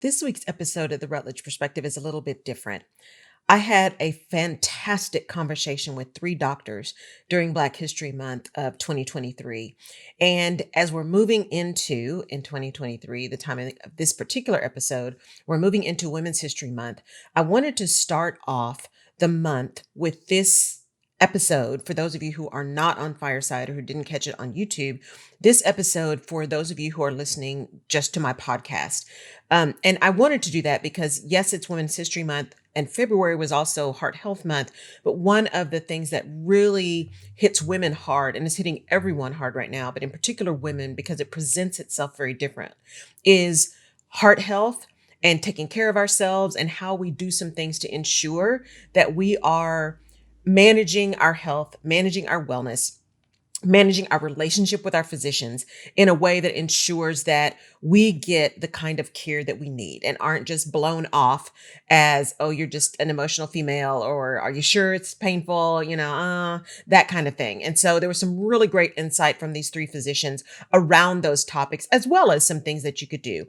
This week's episode of The Rutledge Perspective is a little bit different. I had a fantastic conversation with three doctors during Black History Month of 2023. And as we're moving into, in 2023, the time of this particular episode, we're moving into Women's History Month. I wanted to start off the month with this episode. For those of you who are not on Fireside or who didn't catch it on YouTube, this episode for those of you who are listening just to my podcast. And I wanted to do that because, yes, it's Women's History Month and February was also Heart Health Month. But one of the things that really hits women hard, and is hitting everyone hard right now, but in particular women, because it presents itself very different, is heart health and taking care of ourselves and how we do some things to ensure that we are managing our health, managing our wellness, managing our relationship with our physicians in a way that ensures that we get the kind of care that we need and aren't just blown off as, oh, you're just an emotional female, or are you sure it's painful? That kind of thing. And so there was some really great insight from these three physicians around those topics, as well as some things that you could do.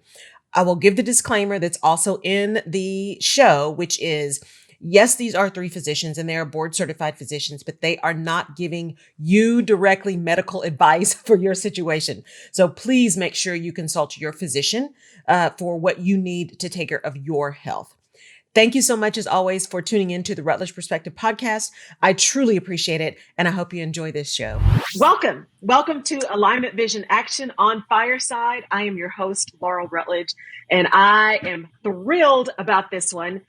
I will give the disclaimer that's also in the show, which is, yes, these are three physicians and they are board certified physicians, but they are not giving you directly medical advice for your situation. So please make sure you consult your physician for what you need to take care of your health. Thank you so much, as always, for tuning into the Rutledge Perspective podcast. I truly appreciate it, and I hope you enjoy this show. Welcome. Welcome to Alignment Vision Action on Fireside. I am your host, Laurel Rutledge, and I am thrilled about this one.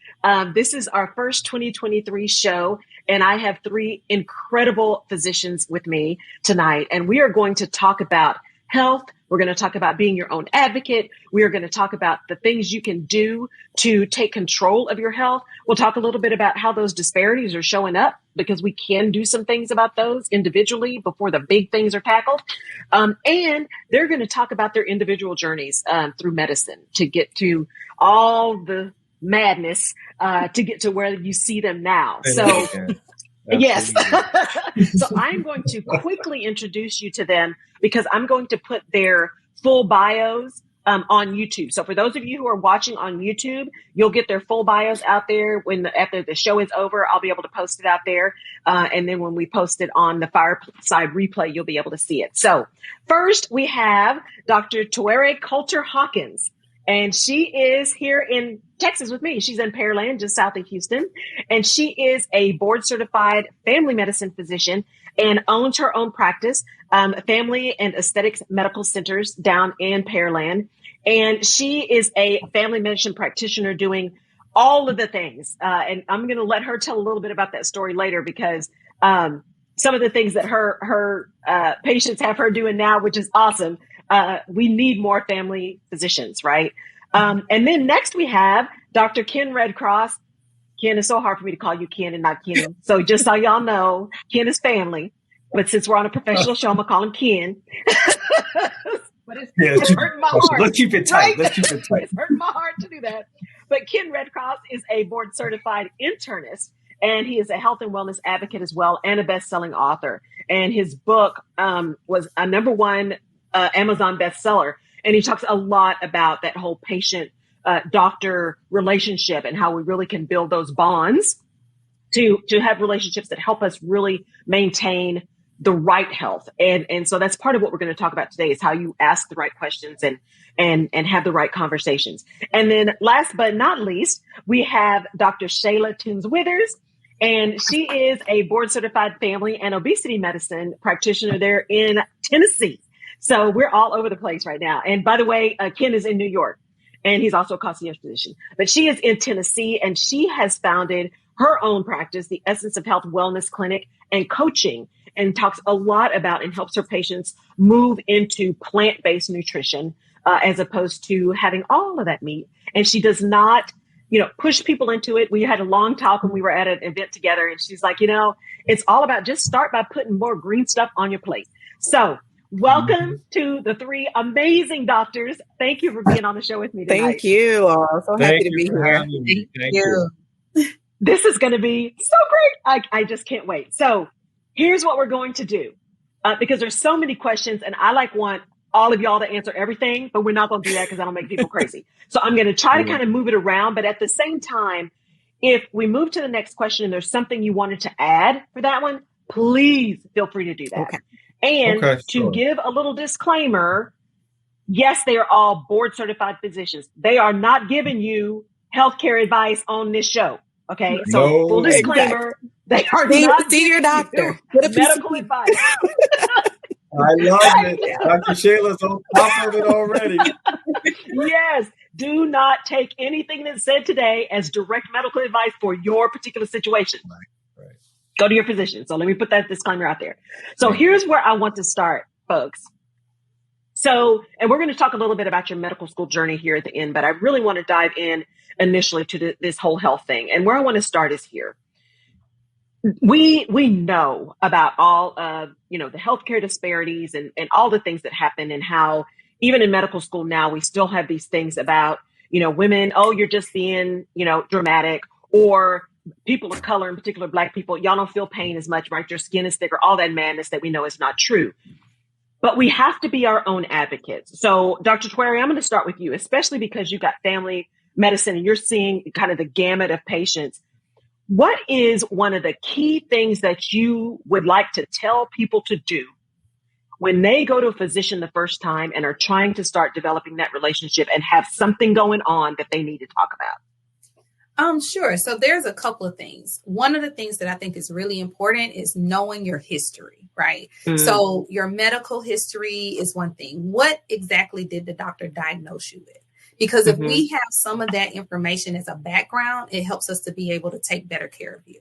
This is our first 2023 show, and I have three incredible physicians with me tonight, and we are going to talk about health. We're going to talk about being your own advocate. We are going to talk about the things you can do to take control of your health. We'll talk a little bit about how those disparities are showing up, because we can do some things about those individually before the big things are tackled. And they're going to talk about their individual journeys through medicine to get to all the madness to get to where you see them now. So yes. So I'm going to quickly introduce you to them, because I'm going to put their full bios on YouTube. So for those of you who are watching on YouTube, you'll get their full bios out there after the show is over. I'll be able to post it out there. And then when we post it on the Fireside replay, you'll be able to see it. So first we have Dr. Tuere Coulter Hawkins. And she is here in Texas with me. She's in Pearland, just south of Houston. And she is a board certified family medicine physician and owns her own practice, Family and Aesthetics Medical Centers down in Pearland. And she is a family medicine practitioner doing all of the things. And I'm going to let her tell a little bit about that story later, because some of the things that her patients have her doing now, which is awesome. We need more family physicians, right? And then next we have Dr. Ken Redcross. Ken, is so hard for me to call you Ken and not Ken. So just so y'all know, Ken is family. But since we're on a professional show, I'm going to call him Ken. But it's hurting my heart. Let's keep it tight. Right? It's hurting my heart to do that. But Ken Redcross is a board certified internist, and he is a health and wellness advocate as well, and a best-selling author. And his book was a #1 Amazon bestseller. And he talks a lot about that whole patient doctor relationship and how we really can build those bonds to have relationships that help us really maintain the right health. And so that's part of what we're going to talk about today, is how you ask the right questions and have the right conversations. And then last but not least, we have Dr. Shayla Toombs-Withers. And she is a board certified family and obesity medicine practitioner there in Tennessee. So we're all over the place right now. And by the way, Ken is in New York, and he's also a concierge physician. But she is in Tennessee, and she has founded her own practice, the Essence of Health Wellness Clinic and Coaching, and talks a lot about and helps her patients move into plant-based nutrition as opposed to having all of that meat. And she does not, push people into it. We had a long talk when we were at an event together, and she's like, it's all about just start by putting more green stuff on your plate. So welcome to the three amazing doctors. Thank you for being on the show with me tonight. Thank you. I'm so happy to be here. Thank you. This is going to be so great. I just can't wait. So here's what we're going to do, because there's so many questions, and I want all of y'all to answer everything, but we're not going to do that because that'll make people crazy. So I'm going to try to kind of move it around. But at the same time, if we move to the next question and there's something you wanted to add for that one, please feel free to do that. Okay. And to give a little disclaimer, yes, they are all board certified physicians. They are not giving you healthcare advice on this show. Okay. So full disclaimer, they are not see your doctor. Get a medical advice. I love it. Dr. Shayla's on top of it already. Yes. Do not take anything that's said today as direct medical advice for your particular situation. Right. Go to your physician. So let me put that disclaimer out there. So here's where I want to start, folks. So, and we're going to talk a little bit about your medical school journey here at the end, but I really want to dive in initially to this whole health thing. And where I want to start is here. We know about all of, the healthcare disparities and all the things that happen, and how even in medical school now, we still have these things about, women, oh, you're just being, dramatic, or people of color, in particular, Black people, y'all don't feel pain as much, right? Your skin is thicker, all that madness that we know is not true. But we have to be our own advocates. So Dr. Twary, I'm going to start with you, especially because you've got family medicine and you're seeing kind of the gamut of patients. What is one of the key things that you would like to tell people to do when they go to a physician the first time and are trying to start developing that relationship and have something going on that they need to talk about? Sure. So there's a couple of things. One of the things that I think is really important is knowing your history, right? So your medical history is one thing. What exactly did the doctor diagnose you with? Because if we have some of that information as a background, it helps us to be able to take better care of you.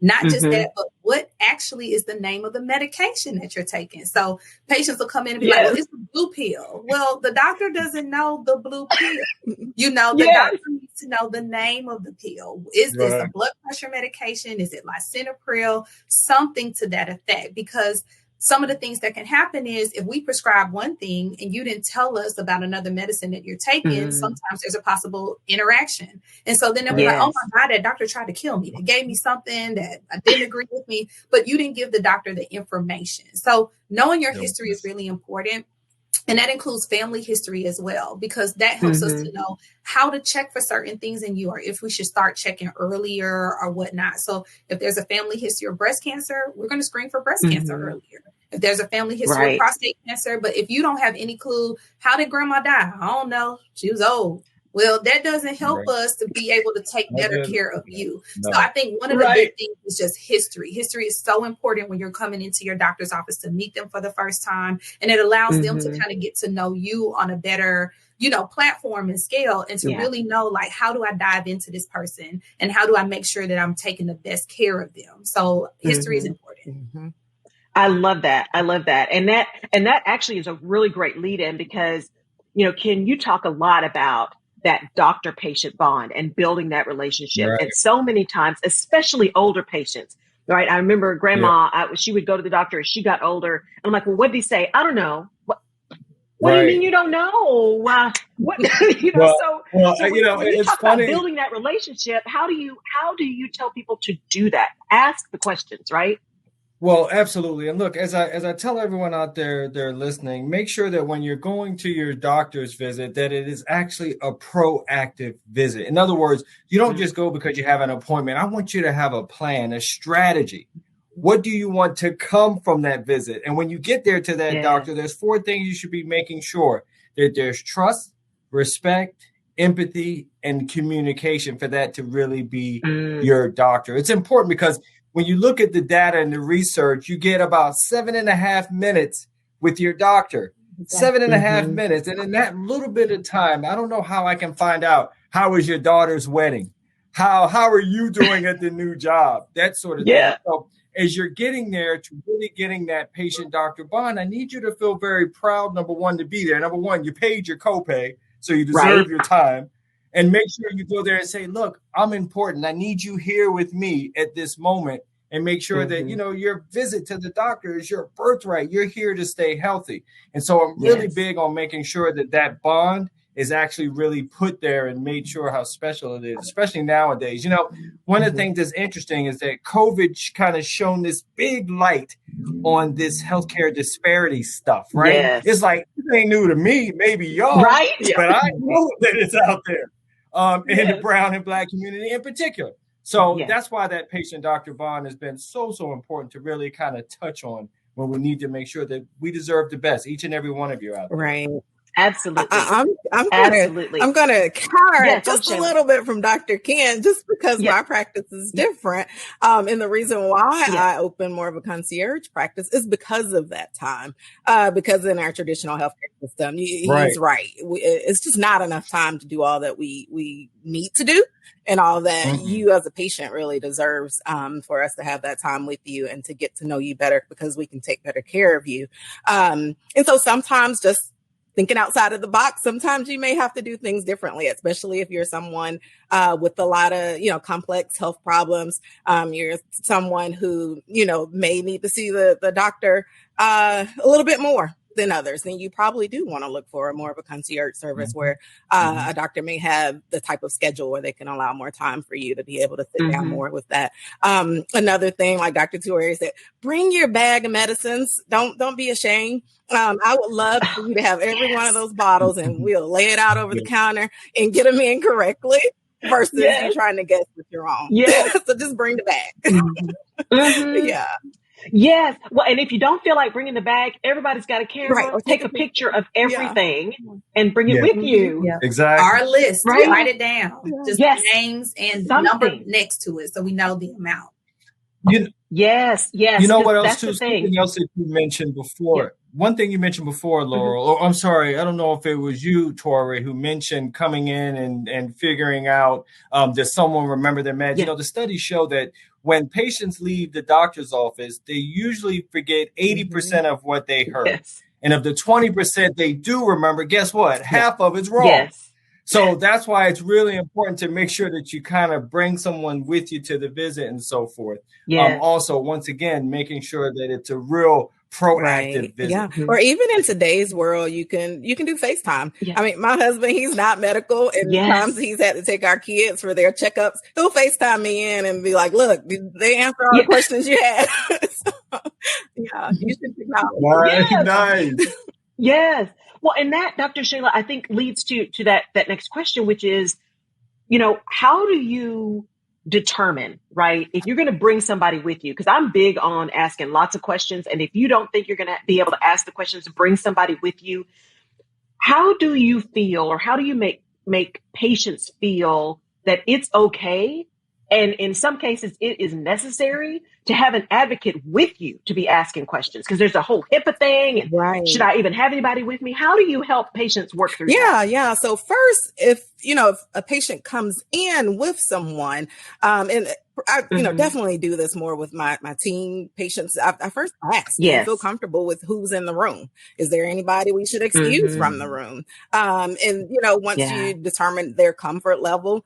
Not just that, but what actually is the name of the medication that you're taking? So patients will come in and be like, well, it's the blue pill. Well, the doctor doesn't know the blue pill. The doctor needs to know the name of the pill. Is this a blood pressure medication? Is it lisinopril? Something to that effect, because some of the things that can happen is if we prescribe one thing and you didn't tell us about another medicine that you're taking, sometimes there's a possible interaction. And so then they'll be like, oh my God, that doctor tried to kill me. They gave me something that I didn't agree with me, but you didn't give the doctor the information. So knowing your history is really important. And that includes family history as well, because that helps us to know how to check for certain things in you, or if we should start checking earlier or whatnot. So if there's a family history of breast cancer, we're going to screen for breast cancer earlier. If there's a family history of prostate cancer, but if you don't have any clue, how did grandma die? I don't know. She was old. Well, that doesn't help us to be able to take better care of you. No. So I think one of the big things is just history. History is so important when you're coming into your doctor's office to meet them for the first time. And it allows them to kind of get to know you on a better, platform and scale, and to really know, like, how do I dive into this person and how do I make sure that I'm taking the best care of them? So history is important. I love that. And that actually is a really great lead in, because, Ken, you talk a lot about that doctor-patient bond and building that relationship. And so many times, especially older patients, right? I remember grandma, she would go to the doctor as she got older. And I'm like, well, what did he say? I don't know. What do you mean you don't know? What, so it's talk funny. About building that relationship. How do you tell people to do that? Ask the questions, right? Well, absolutely. And look, as I tell everyone out there, they're listening, make sure that when you're going to your doctor's visit, that it is actually a proactive visit. In other words, you don't just go because you have an appointment. I want you to have a plan, a strategy. What do you want to come from that visit? And when you get there to that doctor, there's 4 things you should be making sure: that there's trust, respect, empathy, and communication for that to really be your doctor. It's important because when you look at the data and the research, you get about 7.5 minutes with your doctor, 7.5 minutes. And in that little bit of time, I don't know how I can find out, how was your daughter's wedding? How are you doing at the new job? That sort of thing. So as you're getting there to really getting that patient-doctor bond, I need you to feel very proud, number one, to be there. Number one, you paid your copay, so you deserve your time. And make sure you go there and say, look, I'm important. I need you here with me at this moment. And make sure that, your visit to the doctor is your birthright. You're here to stay healthy. And so I'm really big on making sure that bond is actually really put there and made sure how special it is, especially nowadays. One of the things that's interesting is that COVID kind of shown this big light on this healthcare disparity stuff, right? Yes. It's like, it ain't new to me, maybe y'all, Right? but I know that it's out there in the brown and Black community in particular. So that's why that patient-doctor bond has been so important to really kind of touch on when we need to make sure that we deserve the best, each and every one of you out there. Right. Absolutely. I'm gonna counter just a little bit from Dr. Ken, just because my practice is different. And the reason why I open more of a concierge practice is because of that time. Because in our traditional healthcare system, he's right. It's just not enough time to do all that we need to do, and all that you as a patient really deserves for us to have that time with you and to get to know you better, because we can take better care of you. And so sometimes just thinking outside of the box, sometimes you may have to do things differently, especially if you're someone with a lot of, complex health problems. You're someone who, may need to see the doctor a little bit more than others. Then you probably do want to look for more of a concierge service where a doctor may have the type of schedule where they can allow more time for you to be able to sit down more with that. Another thing, like Dr. Tuori said, bring your bag of medicines. Don't be ashamed. I would love for you to have every one of those bottles, and we'll lay it out over the counter and get them in correctly versus you trying to guess what you're on. So just bring the bag. Yes. Well, and if you don't feel like bringing the bag, everybody's got a camera. Or take a picture of everything and bring it with you. Exactly. Our list, write it down. Just names and number next to it, so we know the amount. Yes. You know what else too? Something else that you mentioned before. One thing you mentioned before, Laurel, or I'm sorry, I don't know if it was you, Tori, who mentioned coming in and figuring out, does someone remember their meds? The studies show that when patients leave the doctor's office, they usually forget 80% of what they heard. And of the 20% they do remember, guess what? Half of it's wrong. So that's why it's really important to make sure that you kind of bring someone with you to the visit and so forth. Also, once again, making sure that it's a real proactive visit. Or even in today's world, you can do FaceTime. I mean, my husband, he's not medical, and times he's had to take our kids for their checkups. He'll FaceTime me in and be like, "Look, did they answer all the questions you had?" You should acknowledge. Nice. Yes. Well, and that, Dr. Shayla, I think leads to that next question, which is, how do you determine, right, if you're going to bring somebody with you? Because I'm big on asking lots of questions. And if you don't think you're going to be able to ask the questions to bring somebody with you, how do you feel, or how do you make patients feel that it's okay, and in some cases it is necessary, to have an advocate with you to be asking questions? Because there's a whole HIPAA thing. And should I even have anybody with me? How do you help patients work through that? So first, if a patient comes in with someone, and I, definitely do this more with my teen patients. I first ask, do you feel comfortable with who's in the room? Is there anybody we should excuse from the room? And, once you determine their comfort level,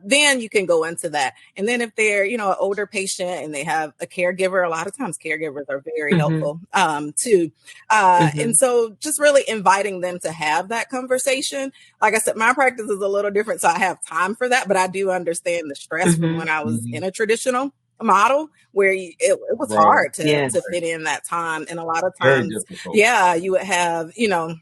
then you can go into that. And then if they're, an older patient and they have a caregiver, a lot of times caregivers are very helpful, too. And so just really inviting them to have that conversation. Like I said, my practice is a little different, so I have time for that, but I do understand the stress from when I was in a traditional model where it was hard to fit in that time. And a lot of times, you would have,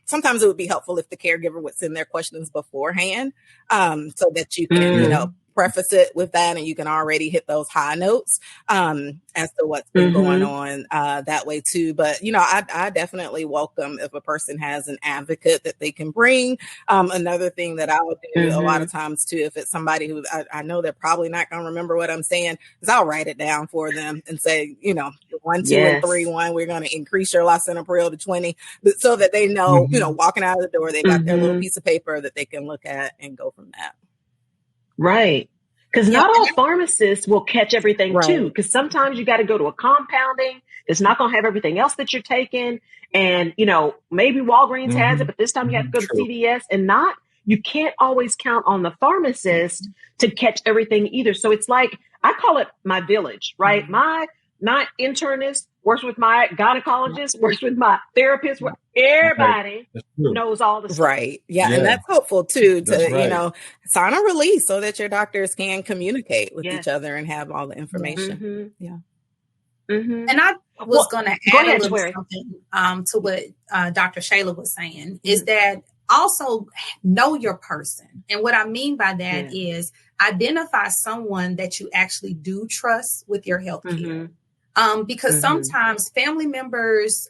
sometimes it would be helpful if the caregiver would send their questions beforehand, so that you can, preface it with that, and you can already hit those high notes as to what's been going on that way too. But I definitely welcome if a person has an advocate that they can bring. Another thing that I would do a lot of times too, if it's somebody who I know they're probably not going to remember what I'm saying, is I'll write it down for them and say, 1, 2, and 3, 1, we're going to increase your lisinopril to 20, so that they know, walking out of the door, they got their little piece of paper that they can look at and go from that. Right. Because not all pharmacists will catch everything too. Because sometimes you got to go to a compounding. It's not going to have everything else that you're taking. And, maybe Walgreens has it, but this time you have to go to CVS, and you can't always count on the pharmacist to catch everything either. So it's like, I call it my village, right? My internist works with my gynecologist, works with my therapist. Everybody knows all the stuff. Right. Yeah. And that's helpful too, to, sign a release so that your doctors can communicate with each other and have all the information. Yeah. And I was going to add a little something to what Dr. Shayla was saying, is that also know your person. And what I mean by that is identify someone that you actually do trust with your health care. Because sometimes family members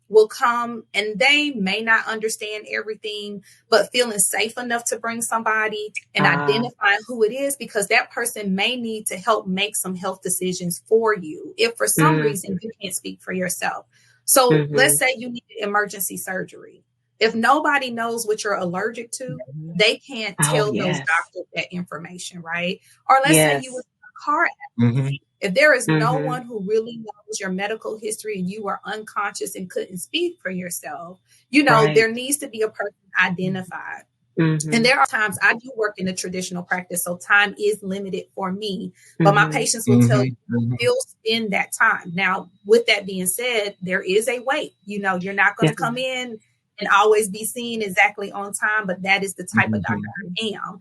will come and they may not understand everything, but feeling safe enough to bring somebody and identify who it is, because that person may need to help make some health decisions for you if for some reason you can't speak for yourself. So let's say you need emergency surgery. If nobody knows what you're allergic to, they can't tell those doctors that information, right? Or let's say you were in a car accident. If there is no one who really knows your medical history and you are unconscious and couldn't speak for yourself, there needs to be a person identified. And there are times I do work in a traditional practice, so time is limited for me, but my patients will tell you still spend that time. Now, with that being said, there is a wait. You're not going to come in and always be seen exactly on time, but that is the type of doctor I am.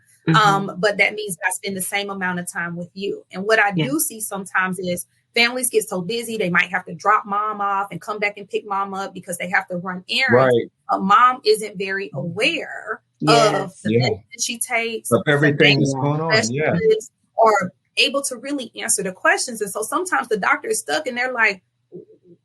But that means I spend the same amount of time with you. And what I do see sometimes is families get so busy, they might have to drop mom off and come back and pick mom up because they have to run errands. But mom isn't very aware of the medicine she takes, of everything that's going on, or able to really answer the questions. And so sometimes the doctor is stuck and they're like,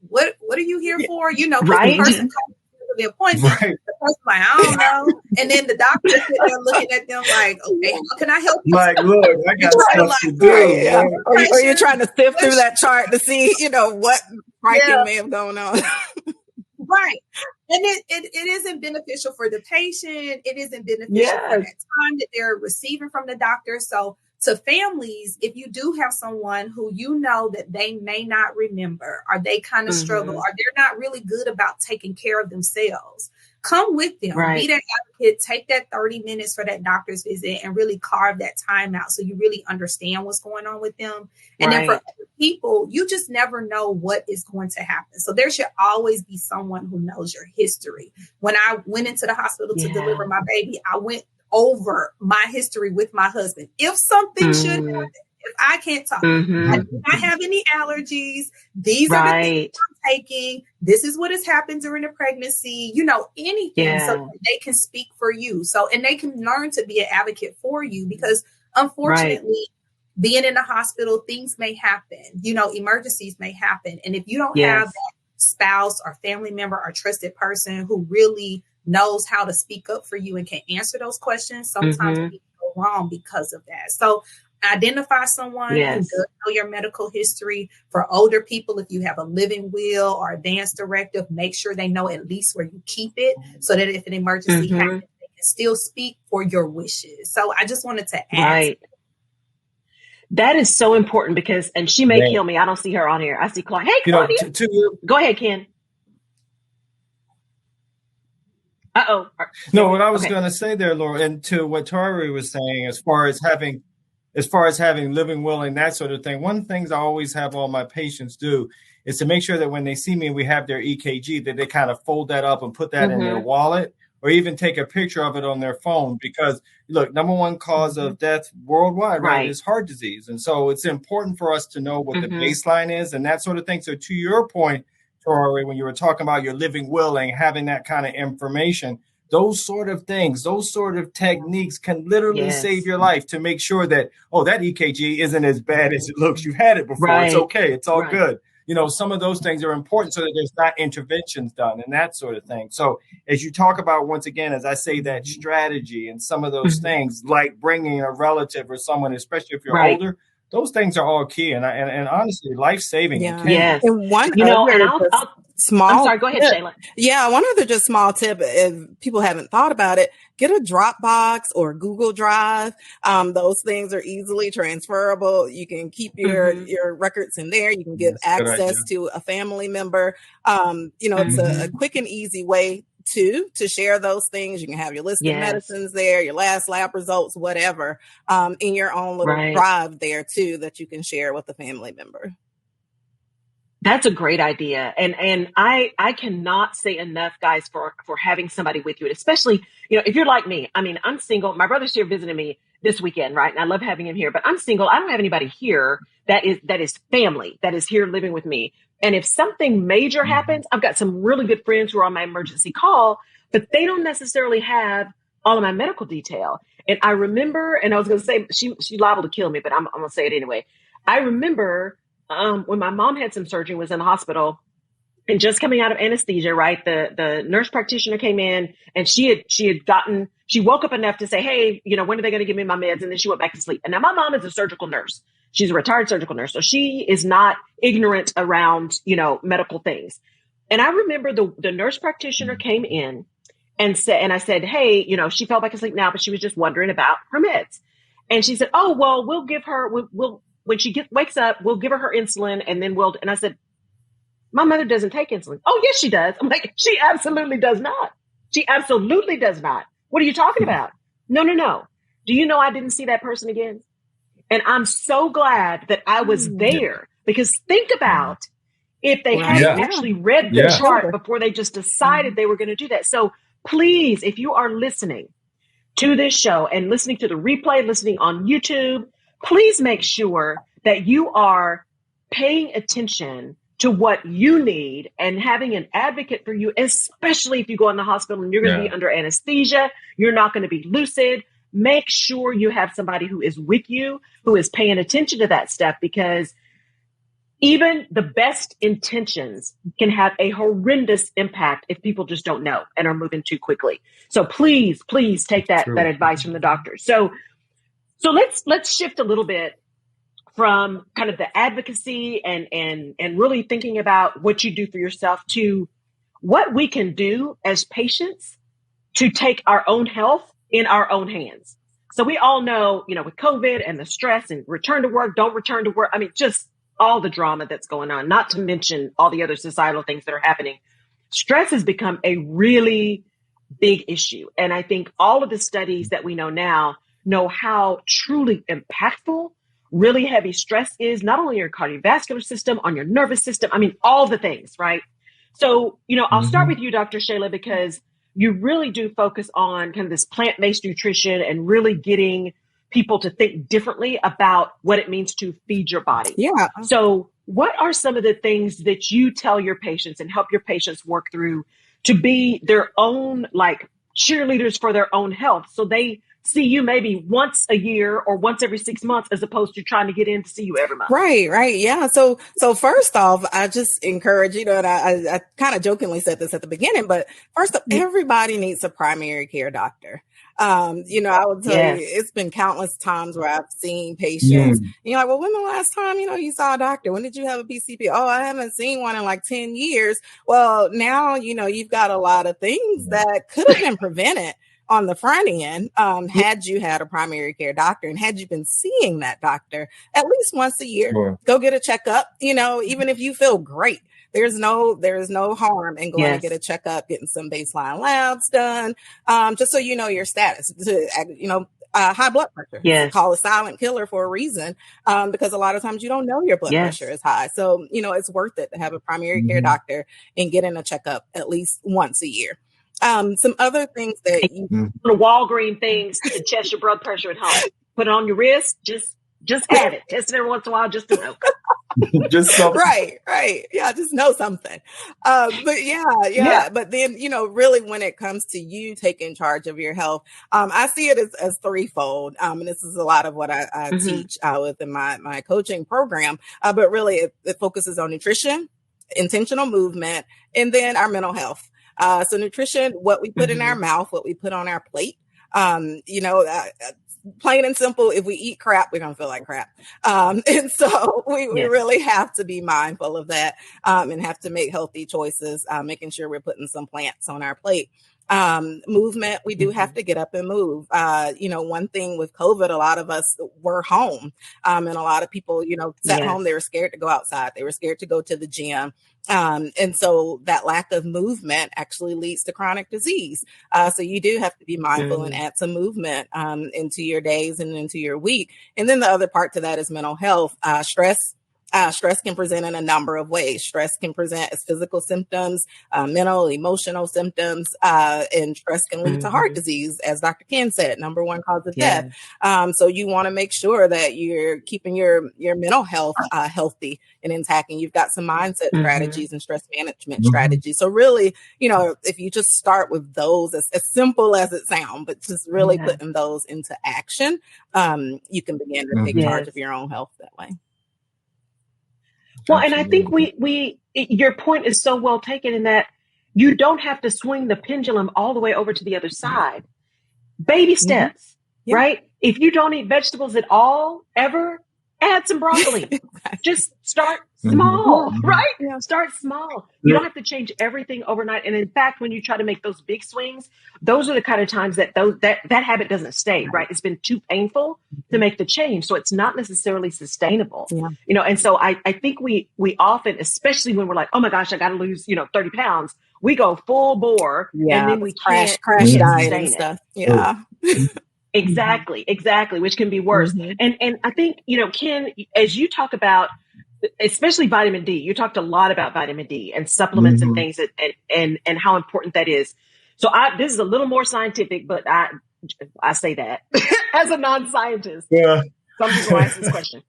what are you here for? The person comes to the appointment. The person's like, I don't know. And then the doctor is sitting there looking at them like, okay, how can I help you? Like, look, I got stuff to do. Or you're trying to sift through that chart to see, what striking may have gone on. Right. And it isn't beneficial for the patient. It isn't beneficial for that time that they're receiving from the doctor. So to families, if you do have someone who that they may not remember, or they kind of struggle, or they're not really good about taking care of themselves, come with them, be that advocate, take that 30 minutes for that doctor's visit and really carve that time out so you really understand what's going on with them. And then for other people, you just never know what is going to happen. So there should always be someone who knows your history. When I went into the hospital to deliver my baby, I went over my history with my husband. If something should happen, if I can't talk, I do not have any allergies. These are the things I'm taking. This is what has happened during the pregnancy, anything, so that they can speak for you. So, and they can learn to be an advocate for you, because unfortunately, being in the hospital, things may happen, emergencies may happen. And if you don't have that spouse or family member or trusted person who really knows how to speak up for you and can answer those questions, sometimes we go wrong because of that. So identify someone who does know your medical history. For older people, if you have a living will or advance directive, make sure they know at least where you keep it, so that if an emergency happens, they can still speak for your wishes. So I just wanted to add. That is so important, because, and she may kill me. I don't see her on here. I see Claudia. Hey, Claudia. Go ahead, Ken. No, what I was going to say there, Laura, and to what Tori was saying, as far as having living will and that sort of thing, one of the things I always have all my patients do is to make sure that when they see me and we have their EKG, that they kind of fold that up and put that in their wallet, or even take a picture of it on their phone. Because look, number one cause of death worldwide, right, is heart disease. And so it's important for us to know what the baseline is and that sort of thing. So to your point, Tori, when you were talking about your living will and having that kind of information, those sort of things, those sort of techniques can literally save your life, to make sure that, that EKG isn't as bad as it looks. You've had it before. It's okay. It's all good. Some of those things are important so that there's not interventions done and that sort of thing. So as you talk about, once again, as I say, that strategy and some of those things, like bringing a relative or someone, especially if you're older, those things are all key and honestly life-saving. And one small. I'm sorry. Go ahead, Shayla. Yeah, one other just small tip, if people haven't thought about it, get a Dropbox or Google Drive. Those things are easily transferable. You can keep your records in there. You can give access to a family member. It's a quick and easy way to share those things. You can have your list of medicines there, your last lab results, whatever, in your own little drive there too, that you can share with a family member. That's a great idea. And I cannot say enough, guys, for having somebody with you. And especially, if you're like me, I mean, I'm single. My brother's here visiting me this weekend, right? And I love having him here, but I'm single. I don't have anybody here that is family, that is here living with me. And if something major happens, I've got some really good friends who are on my emergency call, but they don't necessarily have all of my medical detail. And I remember, and I was going to say, she's liable to kill me, but I'm going to say it anyway. I remember when my mom had some surgery, was in the hospital and just coming out of anesthesia, right? The nurse practitioner came in and she woke up enough to say, hey, when are they going to give me my meds? And then she went back to sleep. And now my mom is a surgical nurse. She's a retired surgical nurse. So she is not ignorant around, medical things. And I remember the nurse practitioner came in and I said, hey, she fell back asleep now, but she was just wondering about her meds. And she said, oh, well, we'll give her, we'll when she wakes up, we'll give her insulin and then and I said, my mother doesn't take insulin. Oh, yes, she does. I'm like, she absolutely does not. She absolutely does not. What are you talking about? No. Do you know I didn't see that person again? And I'm so glad that I was there, because think about if they hadn't actually read the chart before they just decided they were going to do that. So please, if you are listening to this show and listening to the replay, listening on YouTube, please make sure that you are paying attention to what you need and having an advocate for you, especially if you go in the hospital and you're going to be under anesthesia, you're not going to be lucid. Make sure you have somebody who is with you, who is paying attention to that stuff, because even the best intentions can have a horrendous impact if people just don't know and are moving too quickly. So please take that advice from the doctor. So let's shift a little bit from kind of the advocacy and really thinking about what you do for yourself to what we can do as patients to take our own health in our own hands. So we all know, with COVID and the stress and return to work, don't return to work. I mean, just all the drama that's going on, not to mention all the other societal things that are happening. Stress has become a really big issue. And I think all of the studies that we know now know how truly impactful really heavy stress is, not only on your cardiovascular system, on your nervous system. I mean, all the things, right? So, I'll start with you, Dr. Shayla, because you really do focus on kind of this plant-based nutrition and really getting people to think differently about what it means to feed your body. Yeah. So what are some of the things that you tell your patients and help your patients work through to be their own, like, cheerleaders for their own health, so they see you maybe once a year or once every 6 months, as opposed to trying to get in to see you every month? Right. Yeah. So first off, I just encourage, and I kind of jokingly said this at the beginning, but first off, everybody needs a primary care doctor. I would tell you, it's been countless times where I've seen patients, and you're like, well, when the last time, you saw a doctor? When did you have a PCP? Oh, I haven't seen one in like 10 years. Well, now, you've got a lot of things that could have been prevented on the front end, had you had a primary care doctor and had you been seeing that doctor at least once a year, go get a checkup, even if you feel great. There is no harm in going to get a checkup, getting some baseline labs done, just so you know your status. High blood pressure. It's called a silent killer for a reason, because a lot of times you don't know your blood pressure is high. So, it's worth it to have a primary care doctor and get in a checkup at least once a year. Some other things that the Walgreens things to test your blood pressure at home. Put it on your wrist. Just have it. Test it every once in a while, just to know. Just something. Right. Yeah, just know something. But yeah. But then, really when it comes to you taking charge of your health, I see it as threefold. And this is a lot of what I teach within my coaching program. But really it focuses on nutrition, intentional movement, and then our mental health. So nutrition, what we put in our mouth, what we put on our plate, plain and simple, if we eat crap, we're going to feel like crap. And so we really have to be mindful of that, and have to make healthy choices, making sure we're putting some plants on our plate. Movement, we do have to get up and move. One thing with COVID, a lot of us were home, and a lot of people, sat home. They were scared to go outside. They were scared to go to the gym. And so that lack of movement actually leads to chronic disease. So you do have to be mindful and add some movement, into your days and into your week. And then the other part to that is mental health, stress. Stress can present in a number of ways. Stress can present as physical symptoms, mental, emotional symptoms, and stress can lead to heart disease, as Dr. Ken said, number one cause of death. So you want to make sure that you're keeping your mental health healthy and intact, and you've got some mindset strategies and stress management strategies. So really, if you just start with those, as simple as it sounds, but just really putting those into action, you can begin to take charge of your own health that way. Well, and I think your point is so well taken in that you don't have to swing the pendulum all the way over to the other side. Baby steps, right? If you don't eat vegetables at all, ever, add some broccoli. Just start small, right? Start small. You don't have to change everything overnight. And in fact, when you try to make those big swings, those are the kind of times that that habit doesn't stay, right? It's been too painful to make the change. So it's not necessarily sustainable, and so I think we often, especially when we're like, oh my gosh, I got to lose, 30 pounds. We go full bore and then we crash can't diet and stuff. Yeah. Exactly, which can be worse. And I think, Ken, as you talk about, especially vitamin D, you talked a lot about vitamin D and supplements and things and how important that is. So this is a little more scientific, but I say that as a non-scientist. Yeah. Some people ask this question.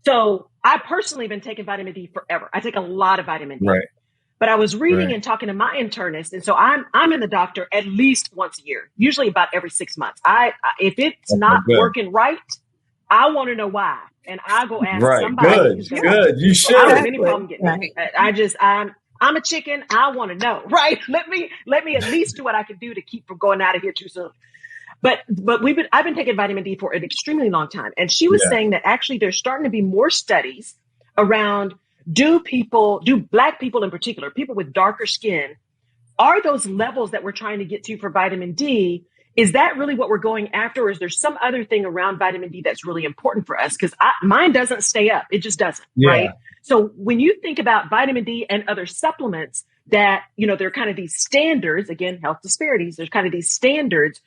So I personally have been taking vitamin D forever. I take a lot of vitamin D. Right. But I was reading and talking to my internist, and so I'm in the doctor at least once a year, usually about every 6 months. If it's not working right, I want to know why, and I go ask somebody. Good. You should. I don't have any problem getting it. I'm a chicken. I want to know, right? Let me at least do what I can do to keep from going out of here too soon. But I've been taking vitamin D for an extremely long time, and she was saying that actually there's starting to be more studies around. Do Black people in particular, people with darker skin, are those levels that we're trying to get to for vitamin D? Is that really what we're going after? Or is there some other thing around vitamin D that's really important for us? Because mine doesn't stay up. It just doesn't. Right. So when you think about vitamin D and other supplements that, they're kind of these standards, again, health disparities, there's kind of these standards.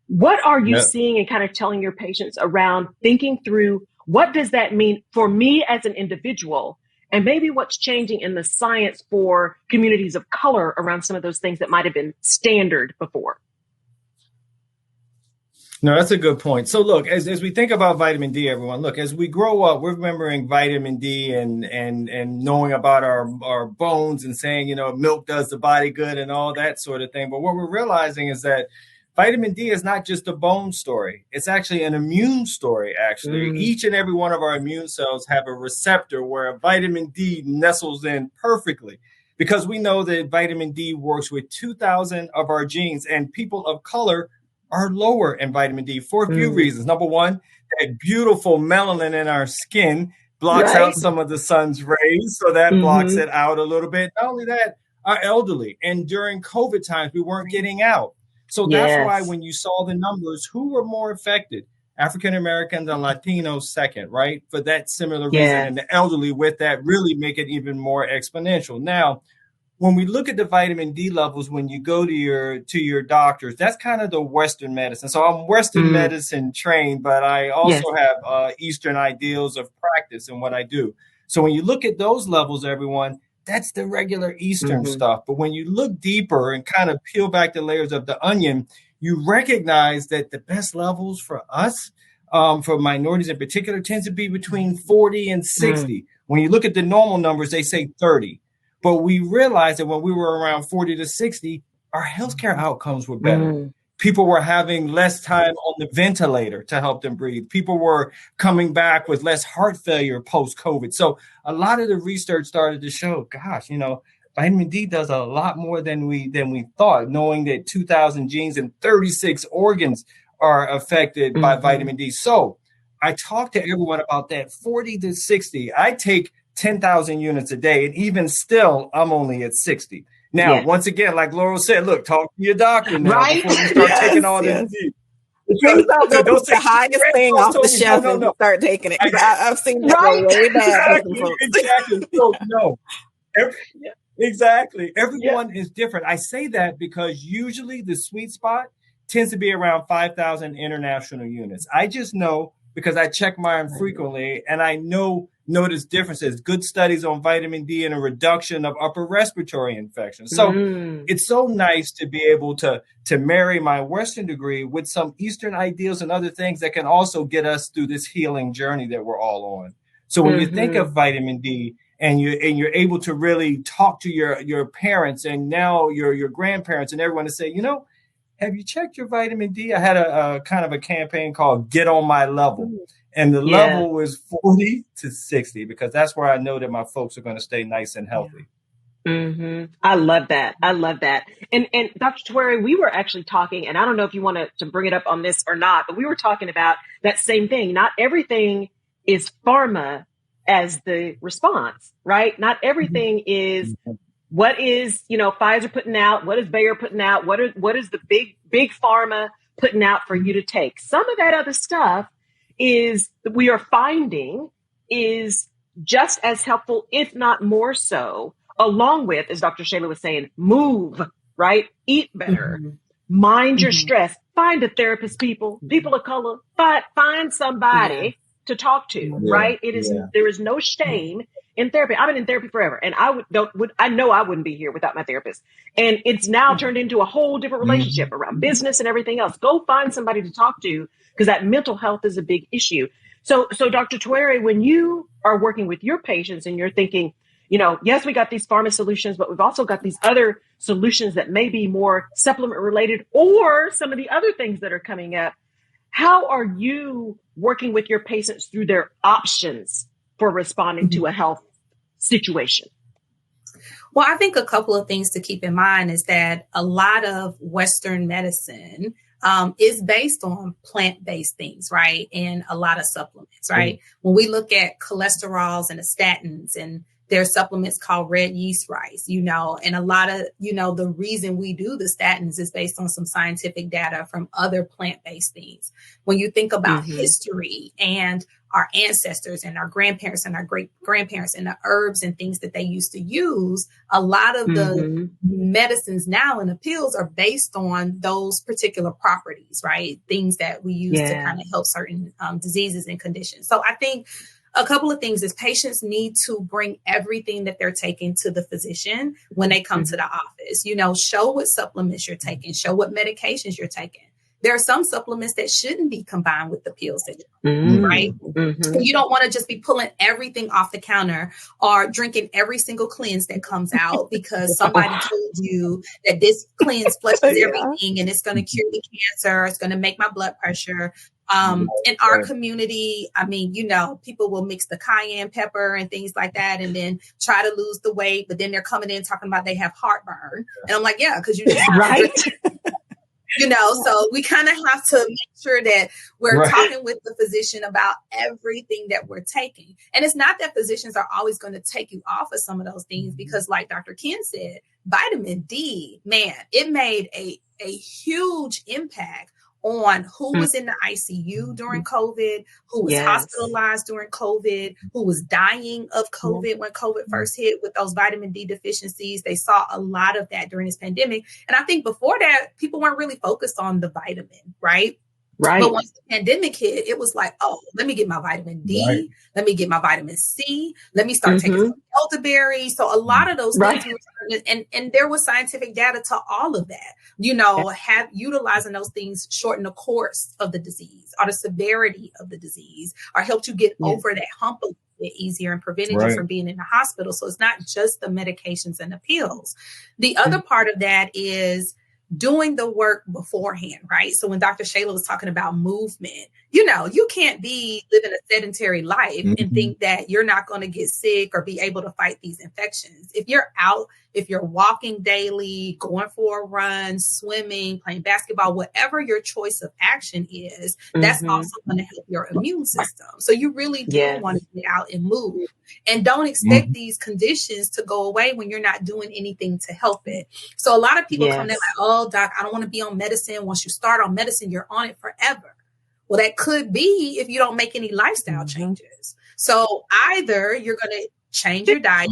What are you seeing and kind of telling your patients around thinking through what does that mean for me as an individual? And maybe what's changing in the science for communities of color around some of those things that might have been standard before. No, that's a good point. So look, as we think about vitamin D, everyone, look, as we grow up, we're remembering vitamin D and knowing about our bones and saying, milk does the body good and all that sort of thing. But what we're realizing is that vitamin D is not just a bone story. It's actually an immune story, actually. Each and every one of our immune cells have a receptor where vitamin D nestles in perfectly because we know that vitamin D works with 2,000 of our genes, and people of color are lower in vitamin D for a few reasons. Number one, that beautiful melanin in our skin blocks out some of the sun's rays, so that blocks it out a little bit. Not only that, our elderly, and during COVID times, we weren't getting out. So that's why when you saw the numbers, who were more affected? African Americans and Latinos second, right? For that similar reason. And the elderly with that really make it even more exponential. Now, when we look at the vitamin D levels, when you go to your doctors, that's kind of the Western medicine. So I'm Western medicine trained, but I also have Eastern ideals of practice in what I do. So when you look at those levels, everyone, that's the regular Eastern stuff. But when you look deeper and kind of peel back the layers of the onion, you recognize that the best levels for us, for minorities in particular, tends to be between 40 and 60. When you look at the normal numbers, they say 30. But we realized that when we were around 40 to 60, our healthcare outcomes were better. People were having less time on the ventilator to help them breathe. People were coming back with less heart failure post-COVID. So a lot of the research started to show, gosh, vitamin D does a lot more than we thought, knowing that 2,000 genes and 36 organs are affected by vitamin D. So I talk to everyone about that 40 to 60. I take 10,000 units a day, and even still, I'm only at 60. Now, once again, like Laurel said, look, talk to your doctor now before you start taking all this. Please don't go pick the highest thing off the shelf and start taking it. I've seen that go way bad. Exactly. So, no. Exactly. Everyone is different. I say that because usually the sweet spot tends to be around 5,000 international units. I just know because I check mine frequently, and I know notice differences, good studies on vitamin D and a reduction of upper respiratory infections. So it's so nice to be able to marry my Western degree with some Eastern ideals and other things that can also get us through this healing journey that we're all on. So when you think of vitamin D, and you're able to really talk to your parents and now your grandparents and everyone to say, you know, have you checked your vitamin D? I had a kind of a campaign called Get on My Level. And the level was 40 to 60, because that's where I know that my folks are going to stay nice and healthy. I love that. I love that. And Dr. Tawari, we were actually talking, and I don't know if you want to bring it up on this or not, but we were talking about that same thing. Not everything is pharma as the response, right? Not everything is what is, Pfizer putting out, what is Bayer putting out, what is the big pharma putting out for you to take. Some of that other stuff we are finding is just as helpful, if not more so, along with, as Dr. Shayla was saying, move, right? Eat better, mind your stress, find a therapist, people of color, find somebody to talk to, right? There is no shame in therapy. I've been in therapy forever, and I know I wouldn't be here without my therapist. And it's now turned into a whole different relationship around business and everything else. Go find somebody to talk to, because that mental health is a big issue. So Dr. Tawari, when you are working with your patients and you're thinking, yes, we got these pharma solutions, but we've also got these other solutions that may be more supplement related, or some of the other things that are coming up. How are you working with your patients through their options for responding to a health situation? Well, I think a couple of things to keep in mind is that a lot of Western medicine is based on plant-based things, right? And a lot of supplements, right? When we look at cholesterols and the statins, and there's supplements called red yeast rice, and a lot of, the reason we do the statins is based on some scientific data from other plant-based things. When you think about history and our ancestors and our grandparents and our great grandparents and the herbs and things that they used to use, a lot of the medicines now and the pills are based on those particular properties, right? Things that we use to kind of help certain diseases and conditions. So I think a couple of things is patients need to bring everything that they're taking to the physician when they come to the office. Show what supplements you're taking, show what medications you're taking. There are some supplements that shouldn't be combined with the pills that you're right? You don't want to just be pulling everything off the counter or drinking every single cleanse that comes out because somebody told you that this cleanse flushes everything and it's going to cure the cancer, it's going to make my blood pressure. In our community, people will mix the cayenne pepper and things like that and then try to lose the weight, but then they're coming in talking about they have heartburn. And I'm like, yeah, because you just right. So we kind of have to make sure that we're talking with the physician about everything that we're taking. And it's not that physicians are always going to take you off of some of those things, because like Dr. Ken said, vitamin D, man, it made a huge impact on who was in the ICU during COVID, who was hospitalized during COVID, who was dying of COVID when COVID first hit with those vitamin D deficiencies. They saw a lot of that during this pandemic. And I think before that, people weren't really focused on the vitamin, right? Right. But once the pandemic hit, it was like, oh, let me get my vitamin D. Let me get my vitamin C. Let me start taking some elderberry. So a lot of those things, and there was scientific data to all of that, have utilizing those things shorten the course of the disease or the severity of the disease or helped you get over that hump a little bit easier and prevented you from being in the hospital. So it's not just the medications and the pills. The other part of that is doing the work beforehand, right? So when Dr. Shayla was talking about movement, you can't be living a sedentary life and think that you're not going to get sick or be able to fight these infections. If you're out, if you're walking daily, going for a run, swimming, playing basketball, whatever your choice of action is, that's also going to help your immune system. So you really do want to get out and move, and don't expect these conditions to go away when you're not doing anything to help it. So a lot of people come in like, oh, doc, I don't want to be on medicine. Once you start on medicine, you're on it forever. Well, that could be if you don't make any lifestyle changes. So either you're going to change your diet,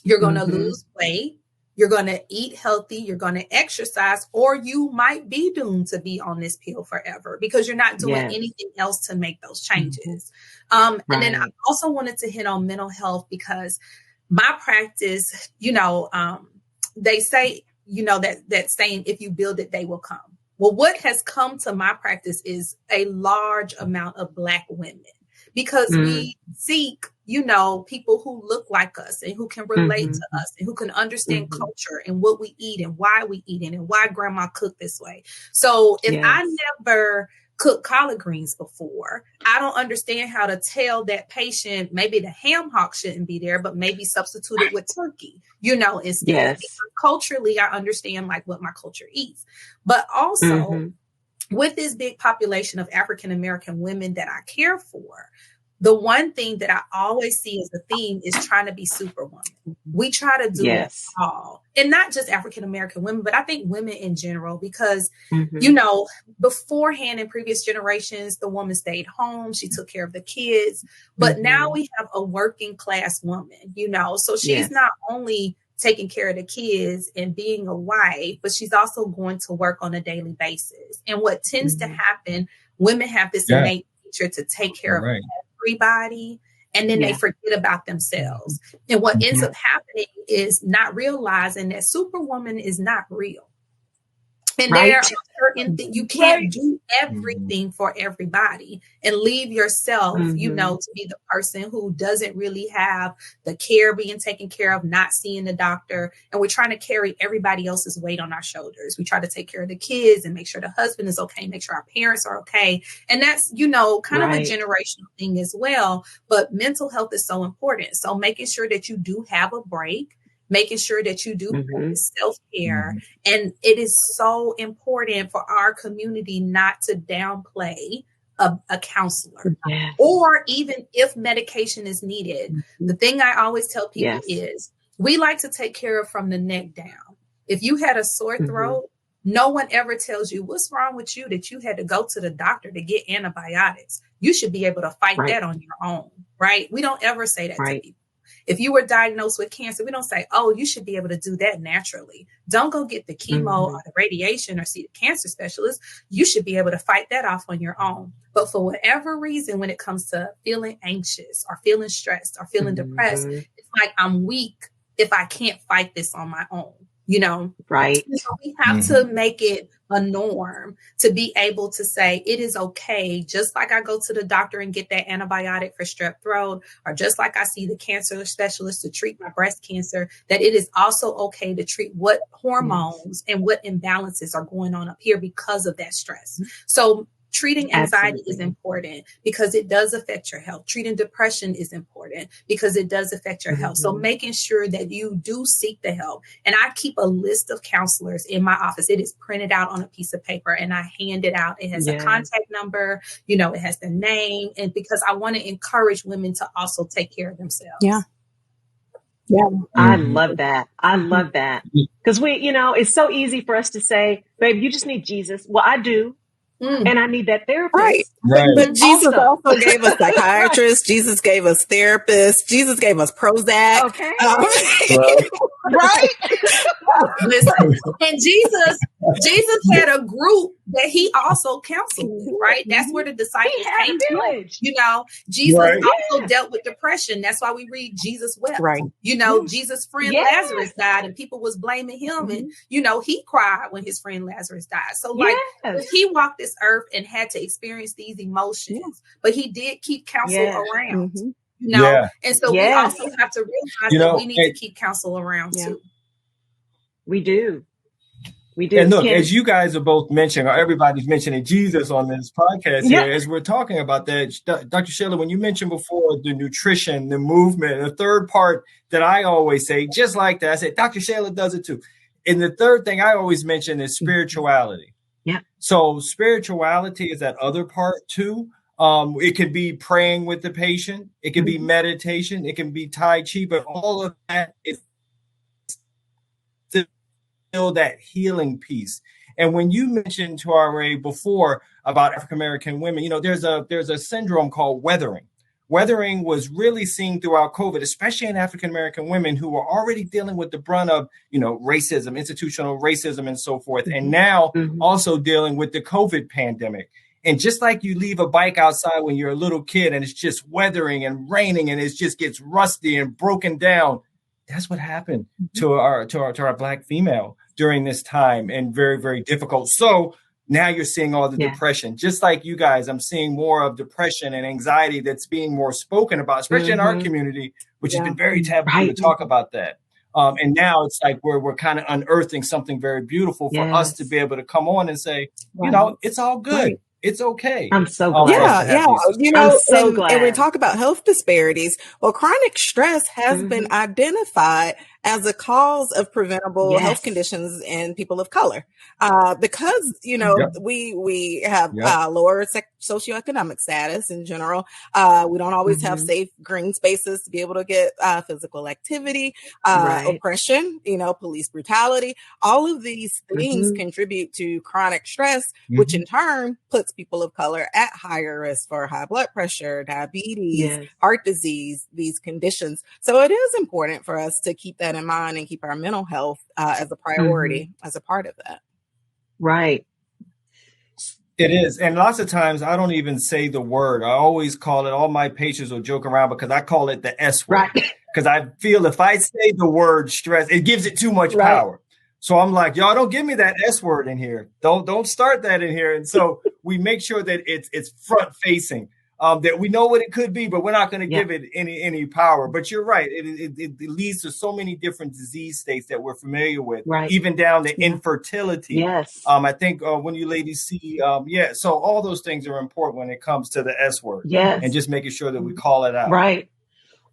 you're going to lose weight, you're going to eat healthy, you're going to exercise, or you might be doomed to be on this pill forever because you're not doing anything else to make those changes. And then I also wanted to hit on mental health because my practice, they say, that saying, if you build it, they will come. Well, what has come to my practice is a large amount of Black women because we seek, people who look like us and who can relate to us and who can understand culture and what we eat and why we eat it and why grandma cooked this way. So if I never cooked collard greens before, I don't understand how to tell that patient maybe the ham hock shouldn't be there, but maybe substitute it with turkey, instead. Because culturally, I understand like what my culture eats. But also with this big population of African-American women that I care for, the one thing that I always see as a theme is trying to be superwoman. We try to do it all. And not just African-American women, but I think women in general, because, beforehand in previous generations, the woman stayed home. She took care of the kids. But now we have a working class woman, so she's not only taking care of the kids and being a wife, but she's also going to work on a daily basis. And what tends to happen, women have this innate nature to take care of everybody, and then they forget about themselves. And what ends up happening is not realizing that Superwoman is not real. And there are certain things you can't do everything for everybody and leave yourself, to be the person who doesn't really have the care being taken care of, not seeing the doctor. And we're trying to carry everybody else's weight on our shoulders. We try to take care of the kids and make sure the husband is okay, make sure our parents are okay. And that's, kind of a generational thing as well. But mental health is so important. So making sure that you do have a break, making sure that you do practice self-care. And it is so important for our community not to downplay a counselor, or even if medication is needed. The thing I always tell people is we like to take care of from the neck down. If you had a sore throat, no one ever tells you what's wrong with you that you had to go to the doctor to get antibiotics. You should be able to fight that on your own, right? We don't ever say that to people. If you were diagnosed with cancer, we don't say, oh, you should be able to do that naturally. Don't go get the chemo or the radiation or see the cancer specialist. You should be able to fight that off on your own. But for whatever reason, when it comes to feeling anxious or feeling stressed or feeling depressed, it's like I'm weak if I can't fight this on my own. Right. So we have to make it a norm to be able to say it is okay. Just like I go to the doctor and get that antibiotic for strep throat, or just like I see the cancer specialist to treat my breast cancer, that it is also okay to treat what hormones and what imbalances are going on up here because of that stress. So treating anxiety is important because it does affect your health. Treating depression is important because it does affect your health. So making sure that you do seek the help. And I keep a list of counselors in my office. It is printed out on a piece of paper and I hand it out. It has a contact number, it has the name. And because I want to encourage women to also take care of themselves. Yeah. I love that. I love that. Because it's so easy for us to say, babe, you just need Jesus. Well, I do. And I need that therapist. Right. But Jesus also gave us psychiatrists. Jesus gave us therapists. Jesus gave us Prozac. Okay. Right. Listen, and Jesus had a group that he also counseled with, right? That's where the disciples came from. Jesus also dealt with depression. That's why we read Jesus wept. Right. Jesus' friend Lazarus died and people was blaming him. And, he cried when his friend Lazarus died. So he walked this earth and had to experience these emotions, but he did keep counsel around. And so we also have to realize that we need to keep counsel around too. We do. And look, as you guys are both mentioning, or everybody's mentioning Jesus on this podcast here, as we're talking about that, Dr. Sheila, when you mentioned before the nutrition, the movement, the third part that I always say, just like that, I said, Dr. Sheila does it too. And the third thing I always mention is spirituality. Yeah. So spirituality is that other part too. It could be praying with the patient. It can be meditation. It can be Tai Chi, but all of that is still that healing piece. And when you mentioned to Ray before about African American women, there's a syndrome called weathering, Weathering was really seen throughout COVID, especially in African-American women who were already dealing with the brunt of, racism, institutional racism, and so forth. And now also dealing with the COVID pandemic. And just like you leave a bike outside when you're a little kid and it's just weathering and raining and it just gets rusty and broken down, that's what happened to our Black female during this time, and very, very difficult. So now you're seeing all the depression, just like you guys. I'm seeing more of depression and anxiety that's being more spoken about, especially in our community, which has been very taboo to talk about that. And now it's like we're kind of unearthing something very beautiful for us to be able to come on and say, it's all good. Right. It's okay. I'm so glad. I'm so glad. And we talk about health disparities. Well, chronic stress has been identified as a cause of preventable health conditions in people of color. Because, we have lower socioeconomic status in general. We don't always have safe green spaces to be able to get physical activity, oppression, police brutality. All of these things contribute to chronic stress, which in turn puts people of color at higher risk for high blood pressure, diabetes, heart disease, these conditions. So it is important for us to keep that in mind and keep our mental health as a priority as a part of that. Right. It is. And lots of times I don't even say the word. I always call it, all my patients will joke around because I call it the S word. Because I feel if I say the word stress, it gives it too much power. So I'm like, y'all don't give me that S word in here. Don't start that in here. And so we make sure that it's front facing, that we know what it could be, but we're not going to give it any power. But you're right. It leads to so many different disease states that we're familiar with, even down to infertility. I think when you ladies see, so all those things are important when it comes to the S word. And just making sure that we call it out. Right.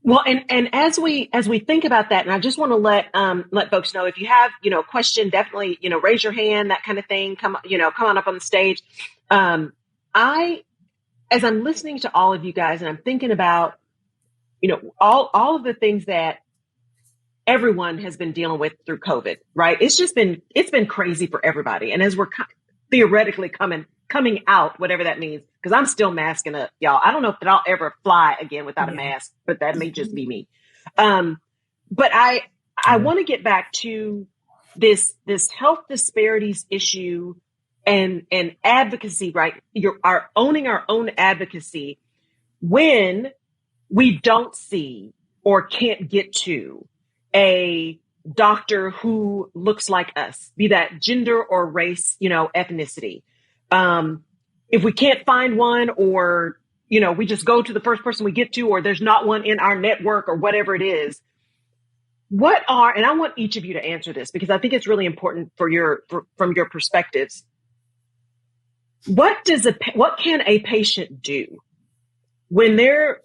Well, and as we think about that, and I just want to let folks know, if you have, a question, definitely, raise your hand, that kind of thing. Come on up on the stage. As I'm listening to all of you guys, and I'm thinking about, all of the things that everyone has been dealing with through COVID, right? It's been crazy for everybody. And as we're theoretically coming out, whatever that means, because I'm still masking up, y'all. I don't know if I'll ever fly again without a mask, but that may just be me. But I want to get back to this health disparities issue and advocacy, right? Owning our own advocacy when we don't see or can't get to a doctor who looks like us, be that gender or race, ethnicity. If we can't find one, or, we just go to the first person we get to, or there's not one in our network or whatever it is. And I want each of you to answer this because I think it's really important from your perspectives. What can a patient do when they're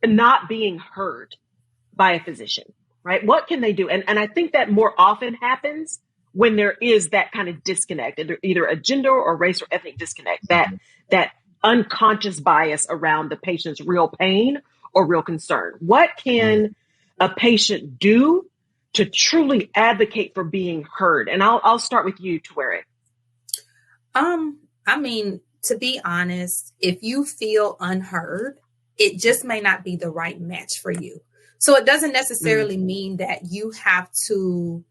not being heard by a physician, right? What can they do? And I think that more often happens when there is that kind of disconnect, either a gender or race or ethnic disconnect, that unconscious bias around the patient's real pain or real concern. What can a patient do to truly advocate for being heard? And I'll start with you, Tuere. To be honest, if you feel unheard, it just may not be the right match for you. So it doesn't necessarily mean that you have to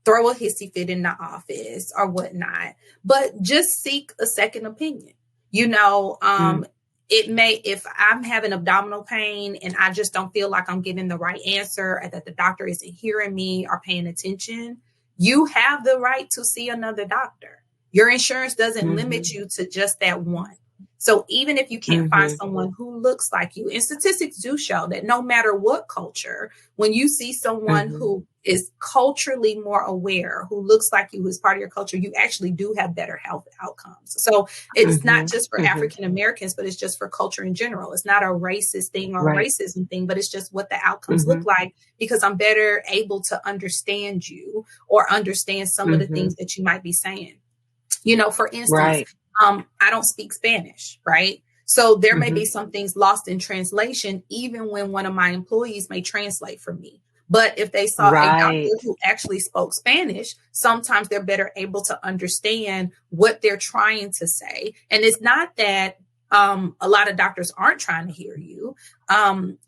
throw a hissy fit in the office or whatnot, but just seek a second opinion. It may, if I'm having abdominal pain and I just don't feel like I'm getting the right answer, or that the doctor isn't hearing me or paying attention, you have the right to see another doctor. Your insurance doesn't limit you to just that one. So even if you can't find someone who looks like you, and statistics do show that no matter what culture, when you see someone who is culturally more aware, who looks like you, who's part of your culture, you actually do have better health outcomes. So it's not just for African Americans, but it's just for culture in general. It's not a racist thing or a racism thing, but it's just what the outcomes look like, because I'm better able to understand you or understand some of the things that you might be saying. For instance, I don't speak Spanish, right? So there may be some things lost in translation, even when one of my employees may translate for me. But if they saw a doctor who actually spoke Spanish, sometimes they're better able to understand what they're trying to say. And it's not that A lot of doctors aren't trying to hear you.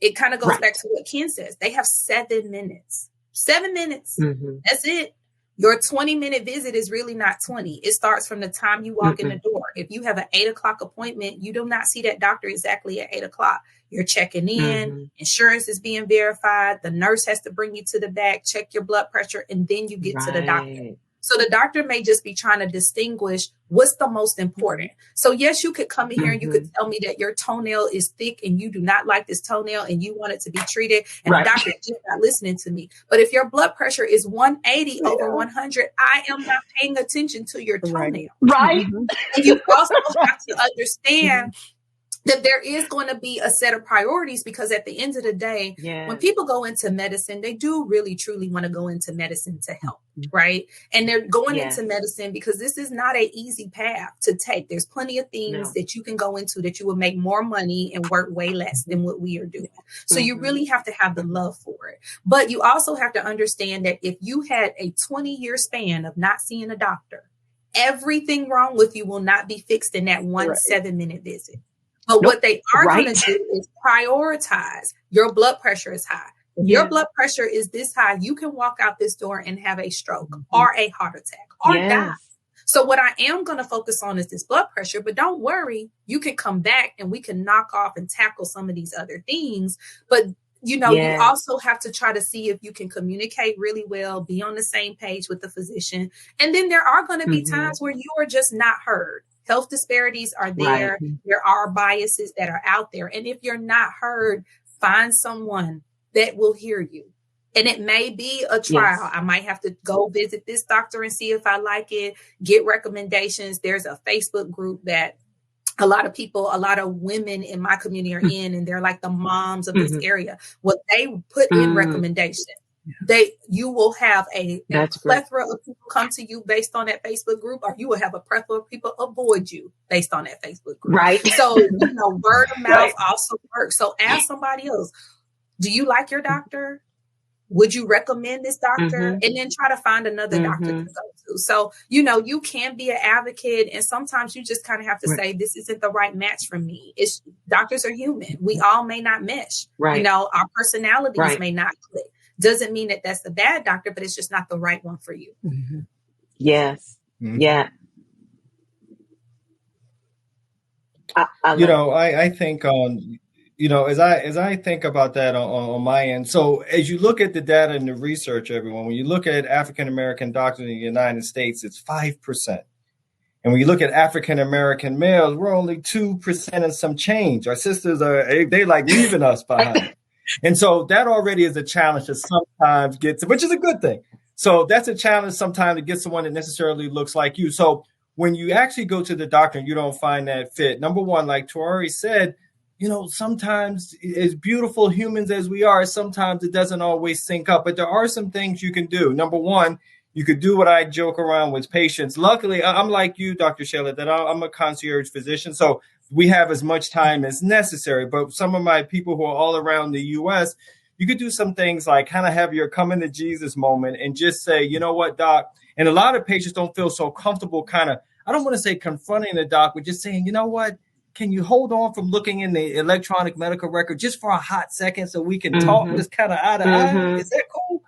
It kind of goes back to what Ken says. They have 7 minutes. 7 minutes. That's it. Your 20-minute visit is really not 20. It starts from the time you walk in the door. If you have an 8 o'clock appointment, you do not see that doctor exactly at 8 o'clock. You're checking in, insurance is being verified. The nurse has to bring you to the back, check your blood pressure, and then you get to the doctor. So the doctor may just be trying to distinguish what's the most important. So yes, you could come in here and you could tell me that your toenail is thick and you do not like this toenail and you want it to be treated. And the doctor is just not listening to me. But if your blood pressure is 180 over 100, I am not paying attention to your toenail. Right. And you also have to understand that there is going to be a set of priorities, because at the end of the day, when people go into medicine, they do really, truly want to go into medicine to help, right? And they're going into medicine because this is not an easy path to take. There's plenty of things that you can go into that you will make more money and work way less than what we are doing. So you really have to have the love for it. But you also have to understand that if you had a 20-year span of not seeing a doctor, everything wrong with you will not be fixed in that 1 7-minute visit. But what they are going to do is prioritize. Your blood pressure is high. If your blood pressure is this high, you can walk out this door and have a stroke or a heart attack or die. So what I am going to focus on is this blood pressure, but don't worry, you can come back and we can knock off and tackle some of these other things. But you know, you also have to try to see if you can communicate really well, be on the same page with the physician. And then there are going to be times where you are just not heard. Health disparities are there. There are biases that are out there. And if you're not heard, find someone that will hear you. And it may be a trial. I might have to go visit this doctor and see if I like it, get recommendations. There's a Facebook group that a lot of people, a lot of women in my community are in, and they're like the moms of this area. What they put in recommendations. You will have a plethora of people come to you based on that Facebook group, or you will have a plethora of people avoid you based on that Facebook group. Right. So, you know, word of mouth also works. So ask somebody else, do you like your doctor? Would you recommend this doctor? And then try to find another doctor to go to. So, you know, you can be an advocate, and sometimes you just kind of have to say, this isn't the right match for me. Doctors are human. We all may not mesh. You know, our personalities may not click. Doesn't mean that that's a bad doctor, but it's just not the right one for you. Yes. Yeah. I think as I think about that on my end. So as you look at the data and the research, everyone, when you look at African American doctors in the United States, it's 5%. And when you look at African American males, we're only 2% and some change. Our sisters they like leaving us behind. And so that already is a challenge to sometimes get to, which is a good thing. So that's a challenge sometimes to get someone that necessarily looks like you. So when you actually go to the doctor and you don't find that fit, number one, like Tori said, you know, sometimes as beautiful humans as we are, sometimes it doesn't always sync up. But there are some things you can do. Number one, you could do what I joke around with patients. Luckily, I'm like you, Dr. Shayla, that I'm a concierge physician. So we have as much time as necessary. But some of my people who are all around the U.S., you could do some things like kind of have your coming to Jesus moment and just say, you know what, doc? And a lot of patients don't feel so comfortable kind of, I don't want to say confronting the doc, but just saying, you know what? Can you hold on from looking in the electronic medical record just for a hot second so we can talk just kind of eye to eye? Is that cool?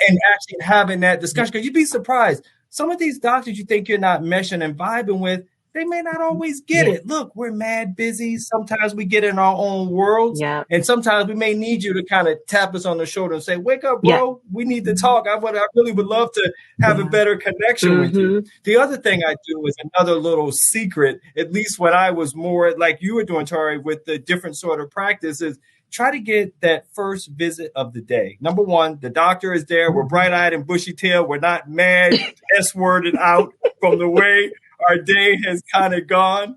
And actually having that discussion, because you'd be surprised. Some of these doctors you think you're not meshing and vibing with, they may not always get it. Look, we're mad busy. Sometimes we get in our own worlds. And sometimes we may need you to kind of tap us on the shoulder and say, wake up, bro. We need to talk. I really would love to have a better connection with you. The other thing I do is another little secret, at least when I was more like you were doing, Tori, with the different sort of practices, try to get that first visit of the day. Number one, the doctor is there. We're bright-eyed and bushy-tailed. We're not mad, S-worded out from the way our day has kind of gone.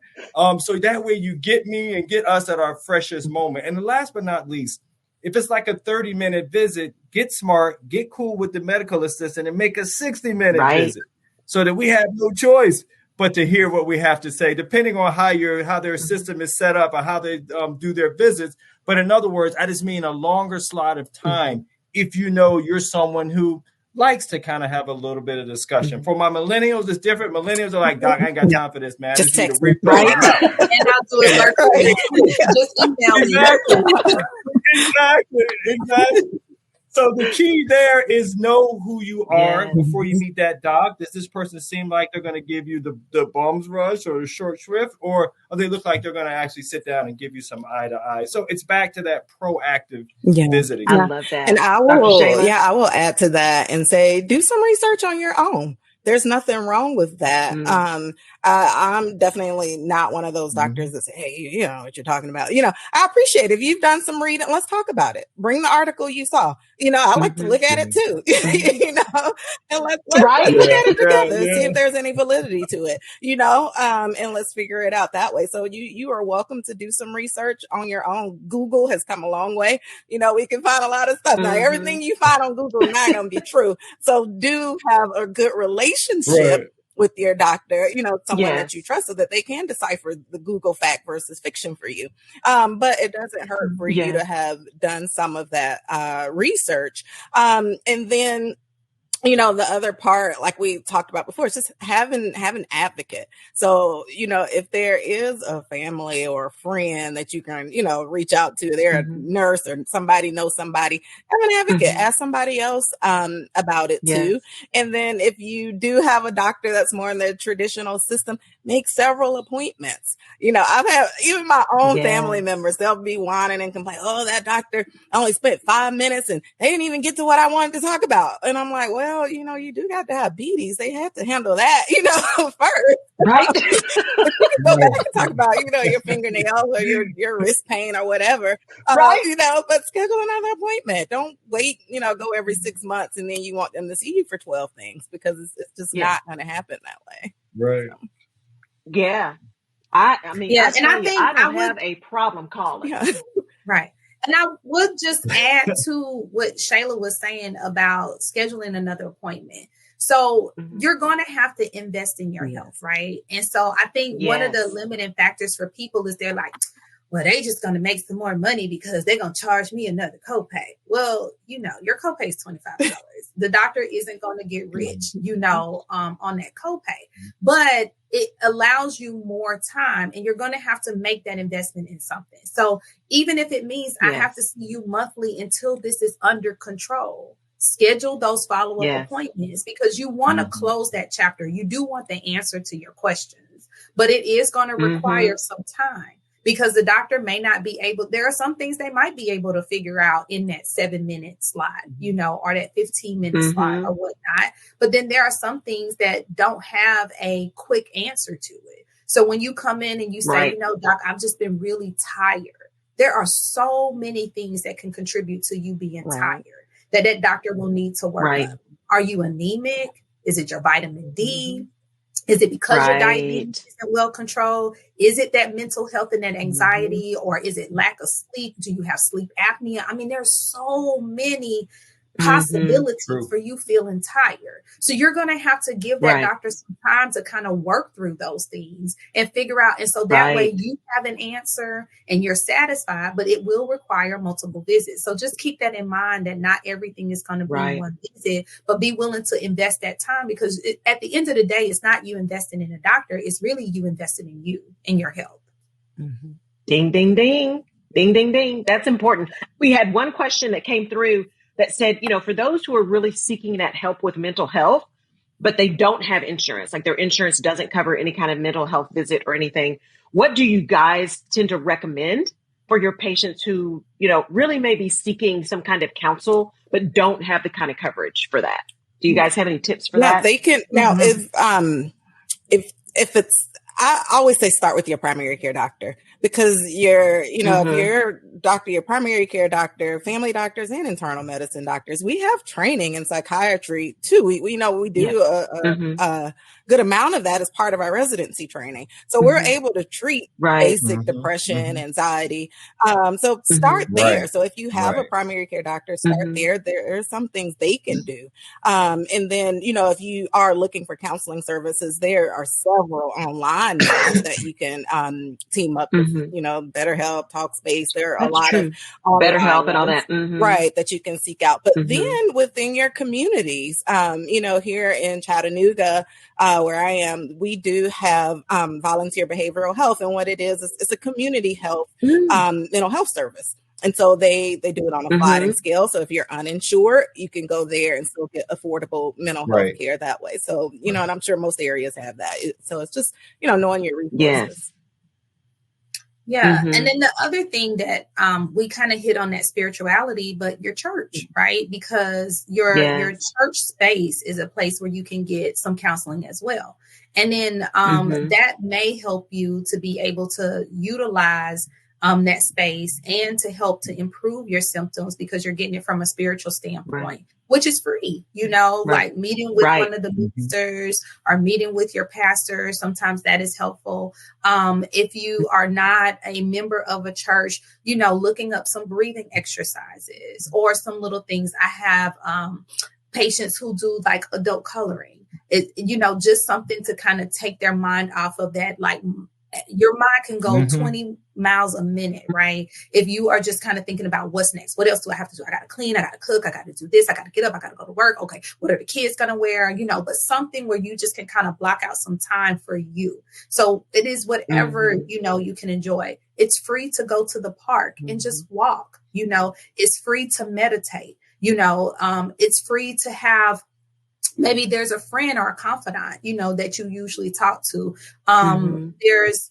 So that way you get me and get us at our freshest moment. And last but not least, if it's like a 30-minute visit, get smart, get cool with the medical assistant and make a 60-minute visit so that we have no choice but to hear what we have to say, depending on how their system is set up or how they do their visits. But in other words, I just mean a longer slot of time if you know you're someone who likes to kind of have a little bit of discussion. For my millennials, it's different. Millennials are like, Doc, I ain't got time for this, man. I just need a refill. Right? And I'll do it virtually. Just email me. Exactly. So the key there is know who you are before you meet that doc. Does this person seem like they're going to give you the bums rush or the short shrift, or they look like they're going to actually sit down and give you some eye to eye? So it's back to that proactive visiting. I love that. And I will add to that and say, do some research on your own. There's nothing wrong with that. I'm definitely not one of those doctors that say, hey, you know what you're talking about. You know, I appreciate if you've done some reading, let's talk about it. Bring the article you saw. You know, I like to look at it too, you know, and let's look at it together, see if there's any validity to it, you know, and let's figure it out that way. So you are welcome to do some research on your own. Google has come a long way. You know, we can find a lot of stuff. Now, everything you find on Google is not going to be true. So do have a good relationship with your doctor, you know, someone that you trust so that they can decipher the Google fact versus fiction for you. But it doesn't hurt for you to have done some of that research. And then, you know, the other part, like we talked about before, is just have an advocate. So, you know, if there is a family or a friend that you can, you know, reach out to, they're a nurse or somebody knows somebody, have an advocate, ask somebody else about it too. And then if you do have a doctor that's more in the traditional system, make several appointments. You know, I've had even my own family members, they'll be whining and complain, oh, that doctor only spent 5 minutes and they didn't even get to what I wanted to talk about. And I'm like, well, you know, you do got to have beaties. They have to handle that, you know, first. Right. But you can go back and talk about, you know, your fingernails or your wrist pain or whatever. You know, but schedule another appointment. Don't wait, you know, go every 6 months and then you want them to see you for 12 things because it's just not going to happen that way. Right. So. Yeah. I mean, I think I don't have a problem calling. Right. And I would just add to what Shayla was saying about scheduling another appointment. So you're going to have to invest in your health, right? And so I think one of the limiting factors for people is they're like, well, they just going to make some more money because they're going to charge me another copay. Well, you know, your copay is $25. The doctor isn't going to get rich, you know, on that copay, but it allows you more time and you're going to have to make that investment in something. So even if it means I have to see you monthly until this is under control, schedule those follow-up appointments because you want to close that chapter. You do want the answer to your questions, but it is going to require some time. Because the doctor may not be able, there are some things they might be able to figure out in that 7-minute slot, you know, or that 15-minute slot or whatnot. But then there are some things that don't have a quick answer to it. So when you come in and you say, you know, doc, I've just been really tired. There are so many things that can contribute to you being tired that doctor will need to work on. Are you anemic? Is it your vitamin D? Is it because your diabetes isn't well controlled? Is it that mental health and that anxiety, or is it lack of sleep? Do you have sleep apnea? I mean, there's so many possibilities for you feeling tired. So you're going to have to give that doctor some time to kind of work through those things and figure out. And so that way you have an answer and you're satisfied, but it will require multiple visits. So just keep that in mind that not everything is going to be one visit, but be willing to invest that time because at the end of the day, it's not you investing in a doctor. It's really you investing in you and your health. Ding, ding, ding, ding, ding, ding. That's important. We had one question that came through that said, you know, for those who are really seeking that help with mental health, but they don't have insurance, like their insurance doesn't cover any kind of mental health visit or anything, what do you guys tend to recommend for your patients who, you know, really may be seeking some kind of counsel, but don't have the kind of coverage for that? Do you guys have any tips for that? They can. Now, if it's, I always say start with your primary care doctor because if your doctor, your primary care doctor, family doctors, and internal medicine doctors, we have training in psychiatry too. We know we do a good amount of that as part of our residency training. So we're able to treat basic depression, anxiety. So start there. So if you have a primary care doctor, start there. There are some things they can do. And then, you know, if you are looking for counseling services, there are several online that you can team up with BetterHelp, Talkspace. There are That's a lot true. of online BetterHelp and all ones, that. right, that you can seek out. But then within your communities, here in Chattanooga, where I am, we do have volunteer behavioral health. And what it is it's a community health mental health service. And so they do it on a sliding scale. So if you're uninsured, you can go there and still get affordable mental health care that way. So, and I'm sure most areas have that. So it's just, knowing your resources. Yeah. And then the other thing that we kind of hit on that spirituality, but your church, right? Because your church space is a place where you can get some counseling as well. And then that may help you to be able to utilize that space and to help to improve your symptoms because you're getting it from a spiritual standpoint, which is free, like meeting with one of the ministers or meeting with your pastor. Sometimes that is helpful. If you are not a member of a church, looking up some breathing exercises or some little things. I have patients who do like adult coloring, just something to kind of take their mind off of that, like your mind can go 20 miles a minute, right? If you are just kind of thinking about what's next, what else do I have to do? I got to clean, I got to cook, I got to do this, I got to get up, I got to go to work. Okay, what are the kids going to wear? But something where you just can kind of block out some time for you. So it is whatever, you can enjoy. It's free to go to the park and just walk, it's free to meditate, it's free to have maybe there's a friend or a confidant, that you usually talk to. There's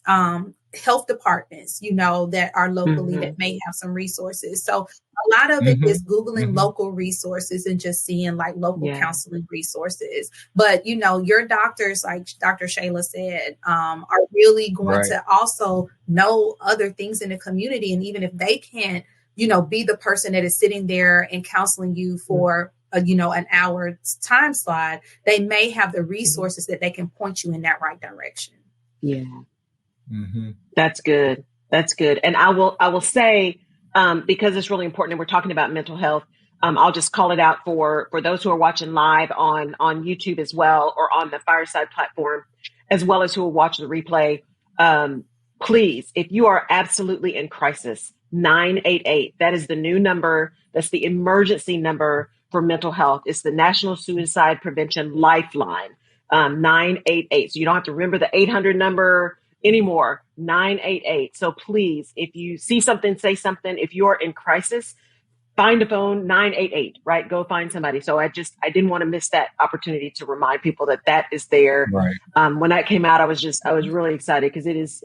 health departments, that are locally that may have some resources. So a lot of it is Googling local resources and just seeing like local counseling resources. But, your doctors, like Dr. Shayla said, are really going to also know other things in the community. And even if they can't, be the person that is sitting there and counseling you for an hour time slot, they may have the resources that they can point you in that right direction. Yeah. That's good. That's good. And I will say, because it's really important and we're talking about mental health, I'll just call it out for those who are watching live on YouTube as well, or on the Fireside platform, as well as who will watch the replay. Please, if you are absolutely in crisis, 988, that is the new number. That's the emergency number for mental health. It's the National Suicide Prevention Lifeline, 988. So you don't have to remember the 800 number anymore, 988. So please, if you see something, say something. If you're in crisis, find a phone, 988, right? Go find somebody. So I didn't want to miss that opportunity to remind people that is there. Right. When that came out, I was really excited because it is,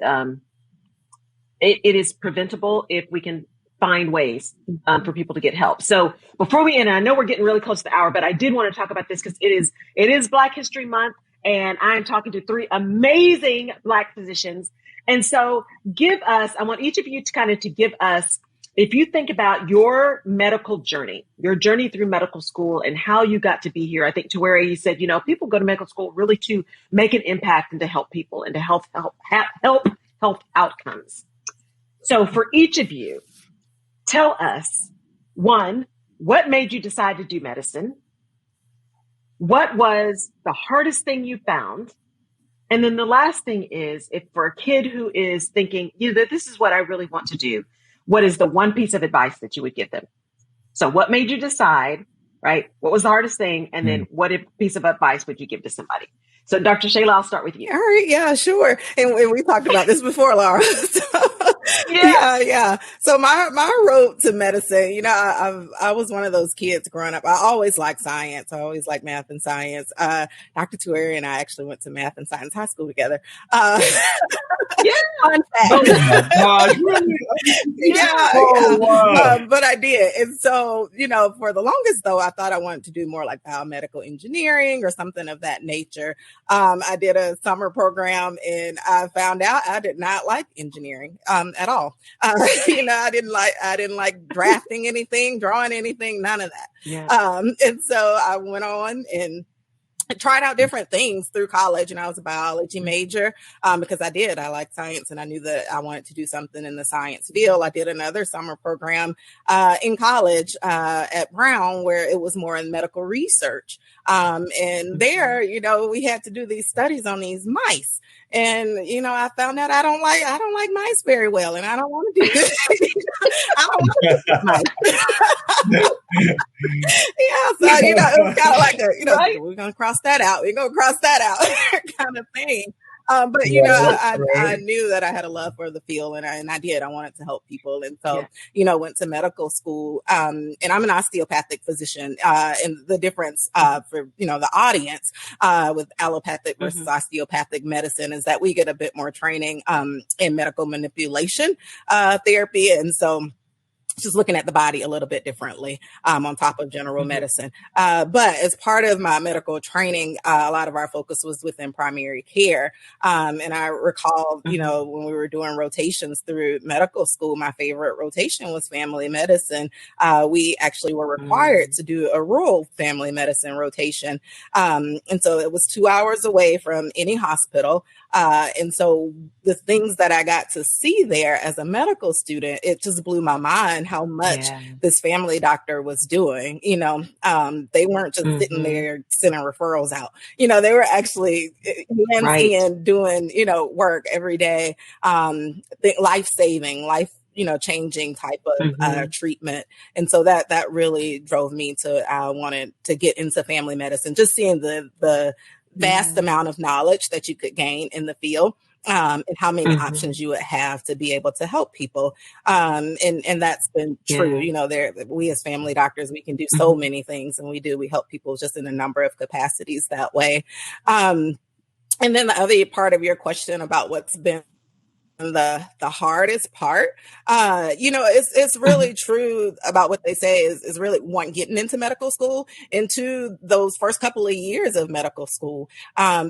it is preventable if we can find ways for people to get help. So before we end, I know we're getting really close to the hour, but I did want to talk about this because it is Black History Month, and I am talking to three amazing Black physicians. And so I want each of you to give us, if you think about your medical journey, your journey through medical school and how you got to be here. I think to where you said, people go to medical school really to make an impact and to help people and to help health outcomes. So for each of you, tell us, one, what made you decide to do medicine? What was the hardest thing you found? And then the last thing is, if for a kid who is thinking, that this is what I really want to do, what is the one piece of advice that you would give them? So what made you decide, right? What was the hardest thing? And then what piece of advice would you give to somebody? So Dr. Shayla, I'll start with you. All right. Yeah, sure. And we talked about this before, Laura. Yeah. So my road to medicine, I was one of those kids growing up. I always liked science. I always liked math and science. Dr. Tueri and I actually went to math and science high school together. Fun fact. Oh my gosh. Yeah. But I did. And so, for the longest though, I thought I wanted to do more like biomedical engineering or something of that nature. I did a summer program and I found out I did not like engineering at all. I didn't like drafting anything, drawing anything, none of that. Yeah. And so I went on and I tried out different things through college, and I was a biology major because I liked science, and I knew that I wanted to do something in the science field. I did another summer program in college at Brown where it was more in medical research. And there, we had to do these studies on these mice. And, I found out I don't like mice very well, and I don't want to do this. I don't want to do mice. Yeah, so it was kind of like right? We're gonna cross that out. We're gonna cross that out kind of thing. But I knew that I had a love for the field, and I did. I wanted to help people, and so went to medical school. And I'm an osteopathic physician. And the difference for the audience with allopathic versus osteopathic medicine is that we get a bit more training in medical manipulation therapy, and so just looking at the body a little bit differently on top of general medicine. But as part of my medical training, a lot of our focus was within primary care. And I recall, when we were doing rotations through medical school, my favorite rotation was family medicine. We actually were required to do a rural family medicine rotation. And so it was 2 hours away from any hospital. And so the things that I got to see there as a medical student, it just blew my mind how much this family doctor was doing. They weren't just sitting there sending referrals out. They were actually hands in doing, work every day, life-saving, changing type of treatment. And so that really drove me to wanted to get into family medicine, just seeing the vast amount of knowledge that you could gain in the field. And how many options you would have to be able to help people. And that's been true. We as family doctors, we can do so many things, and we help people just in a number of capacities that way. And then the other part of your question about what's been the hardest part, it's really true about what they say is really one, getting into medical school, into those first couple of years of medical school.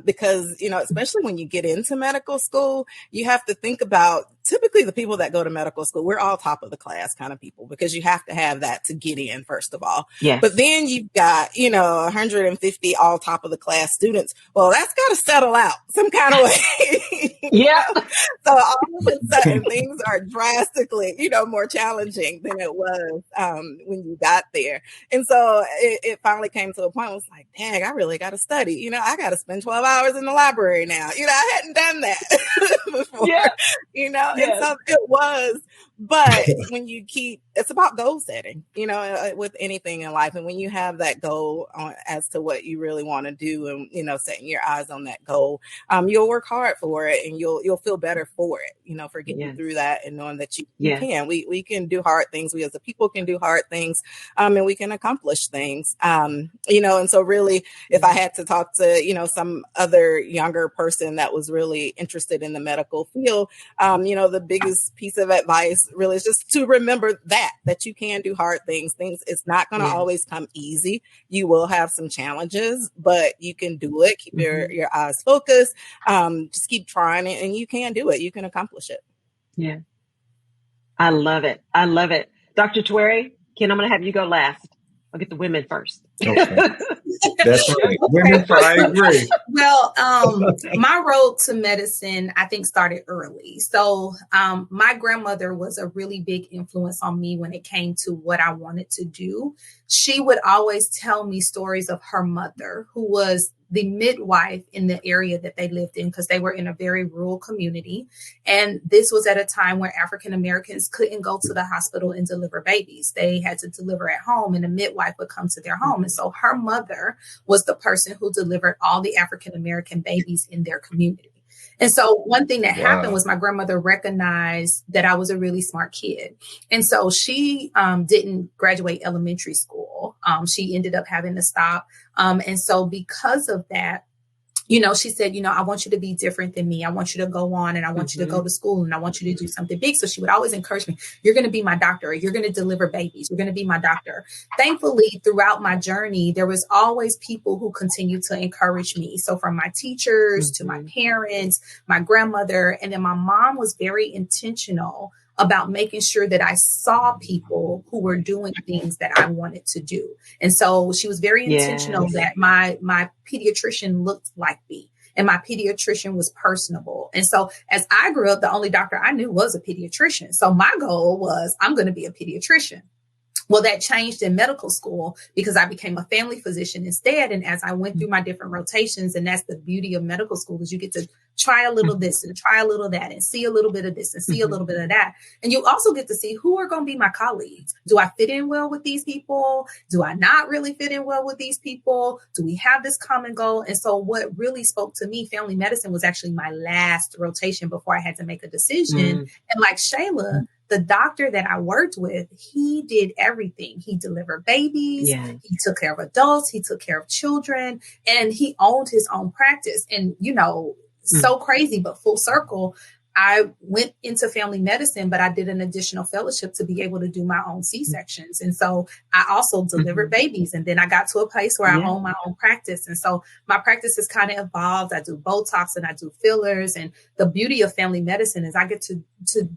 Because, especially when you get into medical school, you have to think about typically the people that go to medical school, we're all top of the class kind of people, because you have to have that to get in, first of all. Yes. But then you've got, 150 all top of the class students. Well, that's got to settle out some kind of way. Yeah. So all of a sudden things are drastically, more challenging than it was when you got there. And so it finally came to a point where it was like, dang, I really got to study. I got to spend 12 hours in the library now. I hadn't done that before. Yeah. And so it was, but when you it's about goal setting, with anything in life. And when you have that goal as to what you really want to do and, setting your eyes on that goal, you'll work hard for it, and you'll feel better for it, for getting through that and knowing that you can. We can do hard things. We as a people can do hard things, and we can accomplish things, and so really, if I had to talk to, some other younger person that was really interested in the medical field, the biggest piece of advice really is just to remember that you can do hard things. It's not going to always come easy. You will have some challenges, but you can do it. Keep your eyes focused. Just keep trying it, and you can do it. You can accomplish it. Yeah. I love it. Dr. Twary, Ken, I'm going to have you go last. I'll get the women first. Okay. That's right. Women, I agree. Well, my road to medicine, I think, started early. So my grandmother was a really big influence on me when it came to what I wanted to do. She would always tell me stories of her mother, who was the midwife in the area that they lived in, because they were in a very rural community. And this was at a time where African Americans couldn't go to the hospital and deliver babies. They had to deliver at home, and a midwife would come to their home. And so her mother was the person who delivered all the African American babies in their community. And so one thing that happened was my grandmother recognized that I was a really smart kid. And so she didn't graduate elementary school. She ended up having to stop. And so because of that, she said, I want you to be different than me. I want you to go on, and I want you to go to school, and I want you to do something big. So she would always encourage me, you're going to be my doctor, or you're going to deliver babies. You're going to be my doctor. Thankfully, throughout my journey, there was always people who continued to encourage me. So from my teachers to my parents, my grandmother, and then my mom was very intentional about making sure that I saw people who were doing things that I wanted to do. And so she was very intentional that my pediatrician looked like me. And my pediatrician was personable. And so as I grew up, the only doctor I knew was a pediatrician. So my goal was, I'm going to be a pediatrician. Well, that changed in medical school because I became a family physician instead. And as I went through my different rotations, and that's the beauty of medical school, is you get to try a little this and try a little that and see a little bit of this and see a little bit of that. And you also get to see who are going to be my colleagues. Do I fit in well with these people? Do I not really fit in well with these people? Do we have this common goal? And so what really spoke to me, family medicine, was actually my last rotation before I had to make a decision. And like Shayla, the doctor that I worked with, he did everything. He delivered babies. He took care of adults. He took care of children, and he owned his own practice. And, you know, so crazy, but full circle. I went into family medicine, but I did an additional fellowship to be able to do my own C-sections. And so I also delivered babies. And then I got to a place where I own my own practice. And so my practice has kind of evolved. I do Botox and I do fillers. And the beauty of family medicine is I get to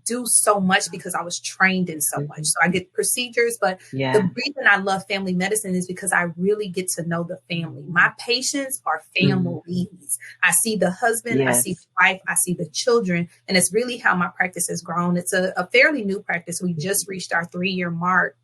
do so much because I was trained in so much. So I get procedures, but the reason I love family medicine is because I really get to know the family. My patients are families. I see the husband, I see the wife, I see the children. And it's really how my practice has grown. It's a fairly new practice. We just reached our 3-year mark.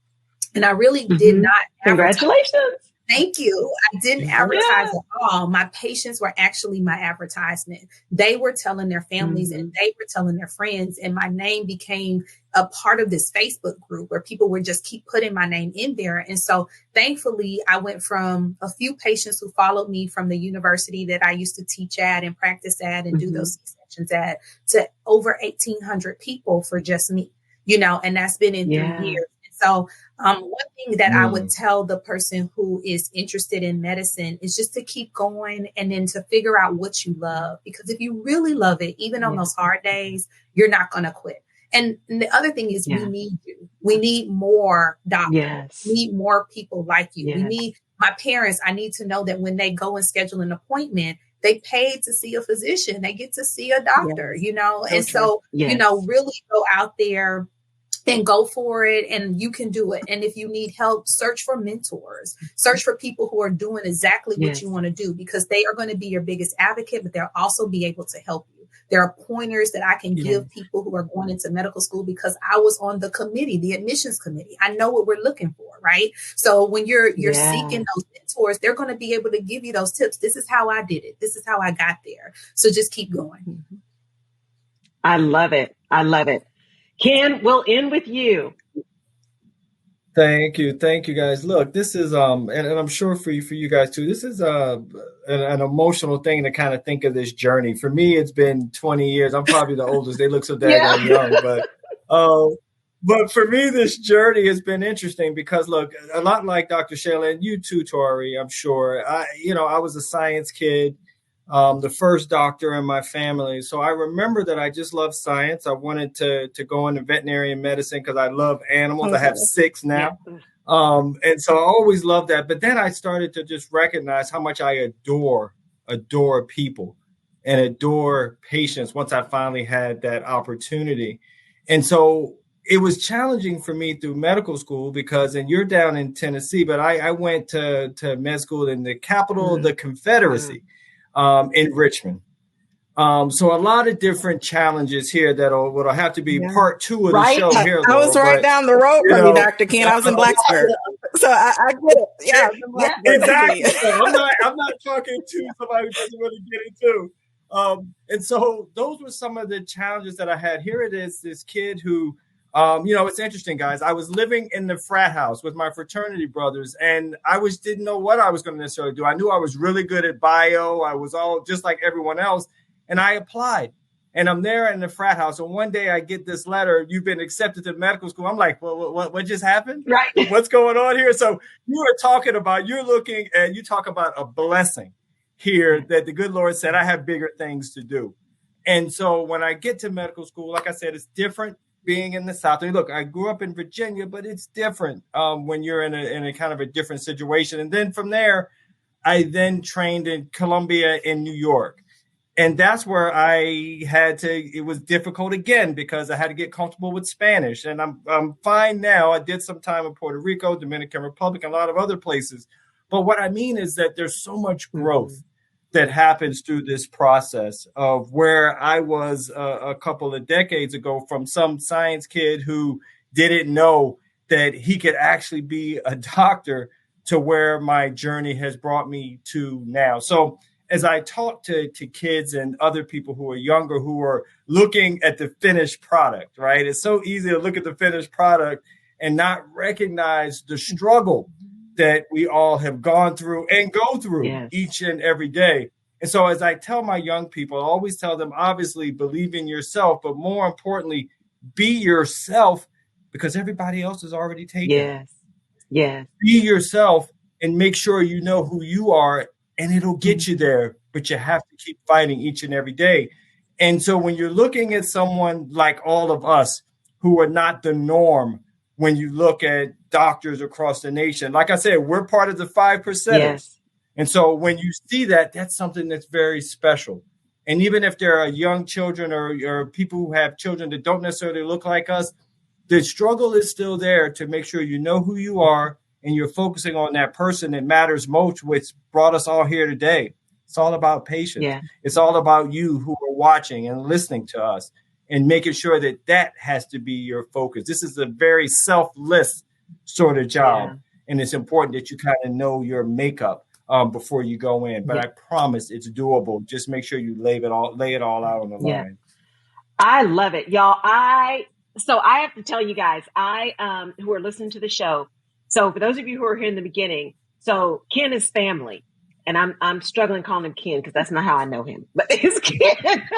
And I really did not Congratulations. Thank you. I didn't advertise at all. My patients were actually my advertisement. They were telling their families and they were telling their friends. And my name became a part of this Facebook group where people would just keep putting my name in there. And so thankfully, I went from a few patients who followed me from the university that I used to teach at and practice at and do those C-sections at, to over 1,800 people for just me, you know, and that's been in 3 years. So one thing that I would tell the person who is interested in medicine is just to keep going and then to figure out what you love. Because if you really love it, even on those hard days, you're not going to quit. And the other thing is we need you. We need more doctors. We need more people like you. We need my parents. I need to know that when they go and schedule an appointment, they paid to see a physician. They get to see a doctor, you know, and so, you know, really go out there and go for it, and you can do it. And if you need help, search for mentors, search for people who are doing exactly what you want to do, because they are going to be your biggest advocate, but they'll also be able to help you. There are pointers that I can give people who are going into medical school because I was on the committee, the admissions committee. I know what we're looking for, right? So when you're seeking those mentors, they're going to be able to give you those tips. This is how I did it. This is how I got there. So just keep going. I love it. I love it. Ken, we'll end with you. Thank you, guys. Look, this is and I'm sure for you guys too. This is an emotional thing to kind of think of this journey. For me, it's been 20 years. I'm probably the oldest. They look so daggone young, but for me, this journey has been interesting because look, a lot like Dr. Shayla and you too, Tori. I'm sure. I was a science kid. The first doctor in my family. So I remember that I just loved science. I wanted to go into veterinarian medicine because I love animals. I have 6 now. And so I always loved that. But then I started to just recognize how much I adore people and adore patients once I finally had that opportunity. And so it was challenging for me through medical school because, and you're down in Tennessee, but I went to med school in the capital of the Confederacy. In Richmond. So a lot of different challenges here that'll have to be part 2 of the show here. I was right down the road from you, Dr. Ken. I was in Blacksburg. So I get it. Yeah, exactly. I'm not talking to somebody who doesn't really get into. And so those were some of the challenges that I had. Here it is, this kid who it's interesting, guys. I was living in the frat house with my fraternity brothers, and I didn't know what I was going to necessarily do. I knew I was really good at bio. I was all just like everyone else, and I applied. And I'm there in the frat house, and one day I get this letter: "You've been accepted to medical school." I'm like, "Well, what just happened? Right? What's going on here?" So you talk about a blessing here that the good Lord said I have bigger things to do. And so when I get to medical school, like I said, it's different. Being in the South. I mean, look, I grew up in Virginia, but it's different when you're in a kind of a different situation. And then from there, I then trained in Columbia in New York. And that's where it was difficult again because I had to get comfortable with Spanish. And I'm fine now. I did some time in Puerto Rico, Dominican Republic, and a lot of other places. But what I mean is that there's so much growth that happens through this process of where I was a couple of decades ago from some science kid who didn't know that he could actually be a doctor to where my journey has brought me to now. So as I talk to kids and other people who are younger, who are looking at the finished product, right? It's so easy to look at the finished product and not recognize the struggle that we all have gone through and go through each and every day. And so as I tell my young people, I always tell them, obviously, believe in yourself, but more importantly, be yourself because everybody else is already taken. Yes. Be yourself and make sure you know who you are. And it'll get you there, but you have to keep fighting each and every day. And so when you're looking at someone like all of us who are not the norm, when you look at doctors across the nation, like I said, we're part of the 5%. Yes. And so when you see that, that's something that's very special. And even if there are young children or people who have children that don't necessarily look like us, the struggle is still there to make sure you know who you are and you're focusing on that person that matters most, which brought us all here today. It's all about patience. Yeah. It's all about you who are watching and listening to us and making sure that that has to be your focus. This is a very selfless sort of job. Yeah. And it's important that you kind of know your makeup before you go in. But I promise it's doable. Just make sure you lay it all out on the line. I love it, y'all. So I have to tell you guys, who are listening to the show, so for those of you who are here in the beginning, so Ken is family, and I'm struggling calling him Ken because that's not how I know him, but it's Ken,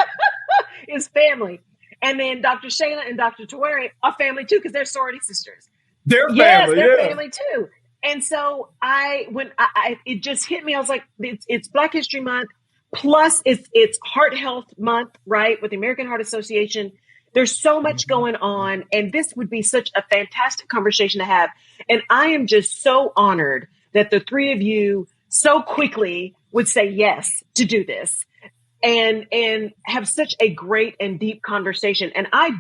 his family. And then Dr. Shayla and Dr. Tawari are family too because they're sorority sisters. They're family, they're family too. And so it just hit me. I was like, it's Black History Month, plus it's Heart Health Month, right, with the American Heart Association. There's so much going on, and this would be such a fantastic conversation to have. And I am just so honored that the three of you so quickly would say yes to do this and have such a great and deep conversation. And I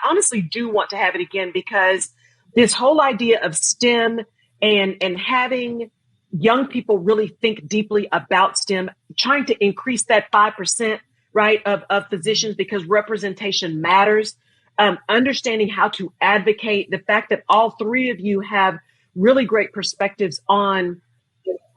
honestly do want to have it again because this whole idea of STEM and having young people really think deeply about STEM, trying to increase that 5%, right, of physicians because representation matters. Understanding how to advocate, the fact that all three of you have really great perspectives on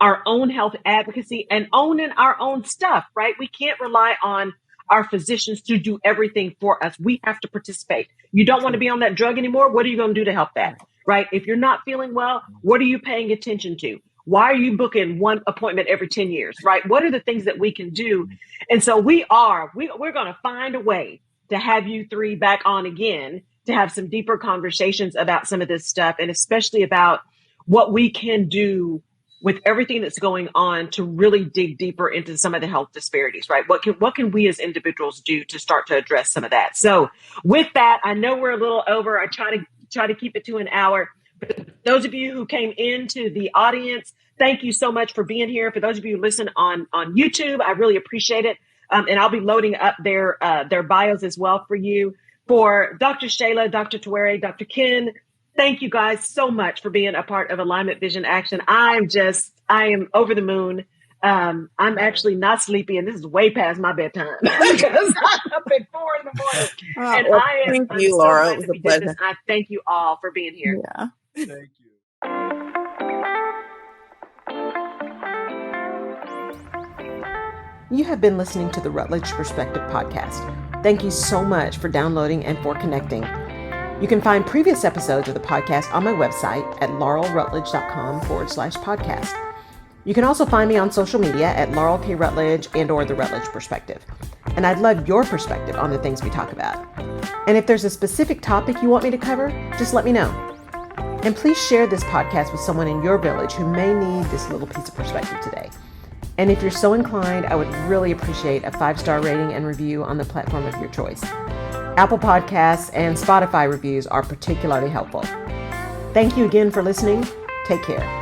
our own health advocacy and owning our own stuff, right? We can't rely on our physicians to do everything for us. We have to participate. You don't want to be on that drug anymore. What are you going to do to help that, right? If you're not feeling well, what are you paying attention to? Why are you booking one appointment every 10 years, right? What are the things that we can do? And so we're going to find a way to have you three back on again to have some deeper conversations about some of this stuff, and especially about what we can do with everything that's going on to really dig deeper into some of the health disparities, right? What can we as individuals do to start to address some of that? So with that, I know we're a little over. I try to keep it to an hour. But those of you who came into the audience, thank you so much for being here. For those of you who listen on YouTube, I really appreciate it. And I'll be loading up their bios as well for you. For Dr. Shayla, Dr. Tawari, Dr. Ken, thank you guys so much for being a part of Alignment Vision Action. I am over the moon. I'm actually not sleepy, and this is way past my bedtime because I'm up at 4 a.m. And thank you, Laura. It was a pleasure. I thank you all for being here. Yeah. Thank you. You have been listening to the Rutledge Perspective podcast. Thank you so much for downloading and for connecting. You can find previous episodes of the podcast on my website at laurelrutledge.com/podcast. You can also find me on social media at Laurel K. Rutledge and/or The Rutledge Perspective. And I'd love your perspective on the things we talk about. And if there's a specific topic you want me to cover, just let me know. And please share this podcast with someone in your village who may need this little piece of perspective today. And if you're so inclined, I would really appreciate a 5-star rating and review on the platform of your choice. Apple Podcasts and Spotify reviews are particularly helpful. Thank you again for listening. Take care.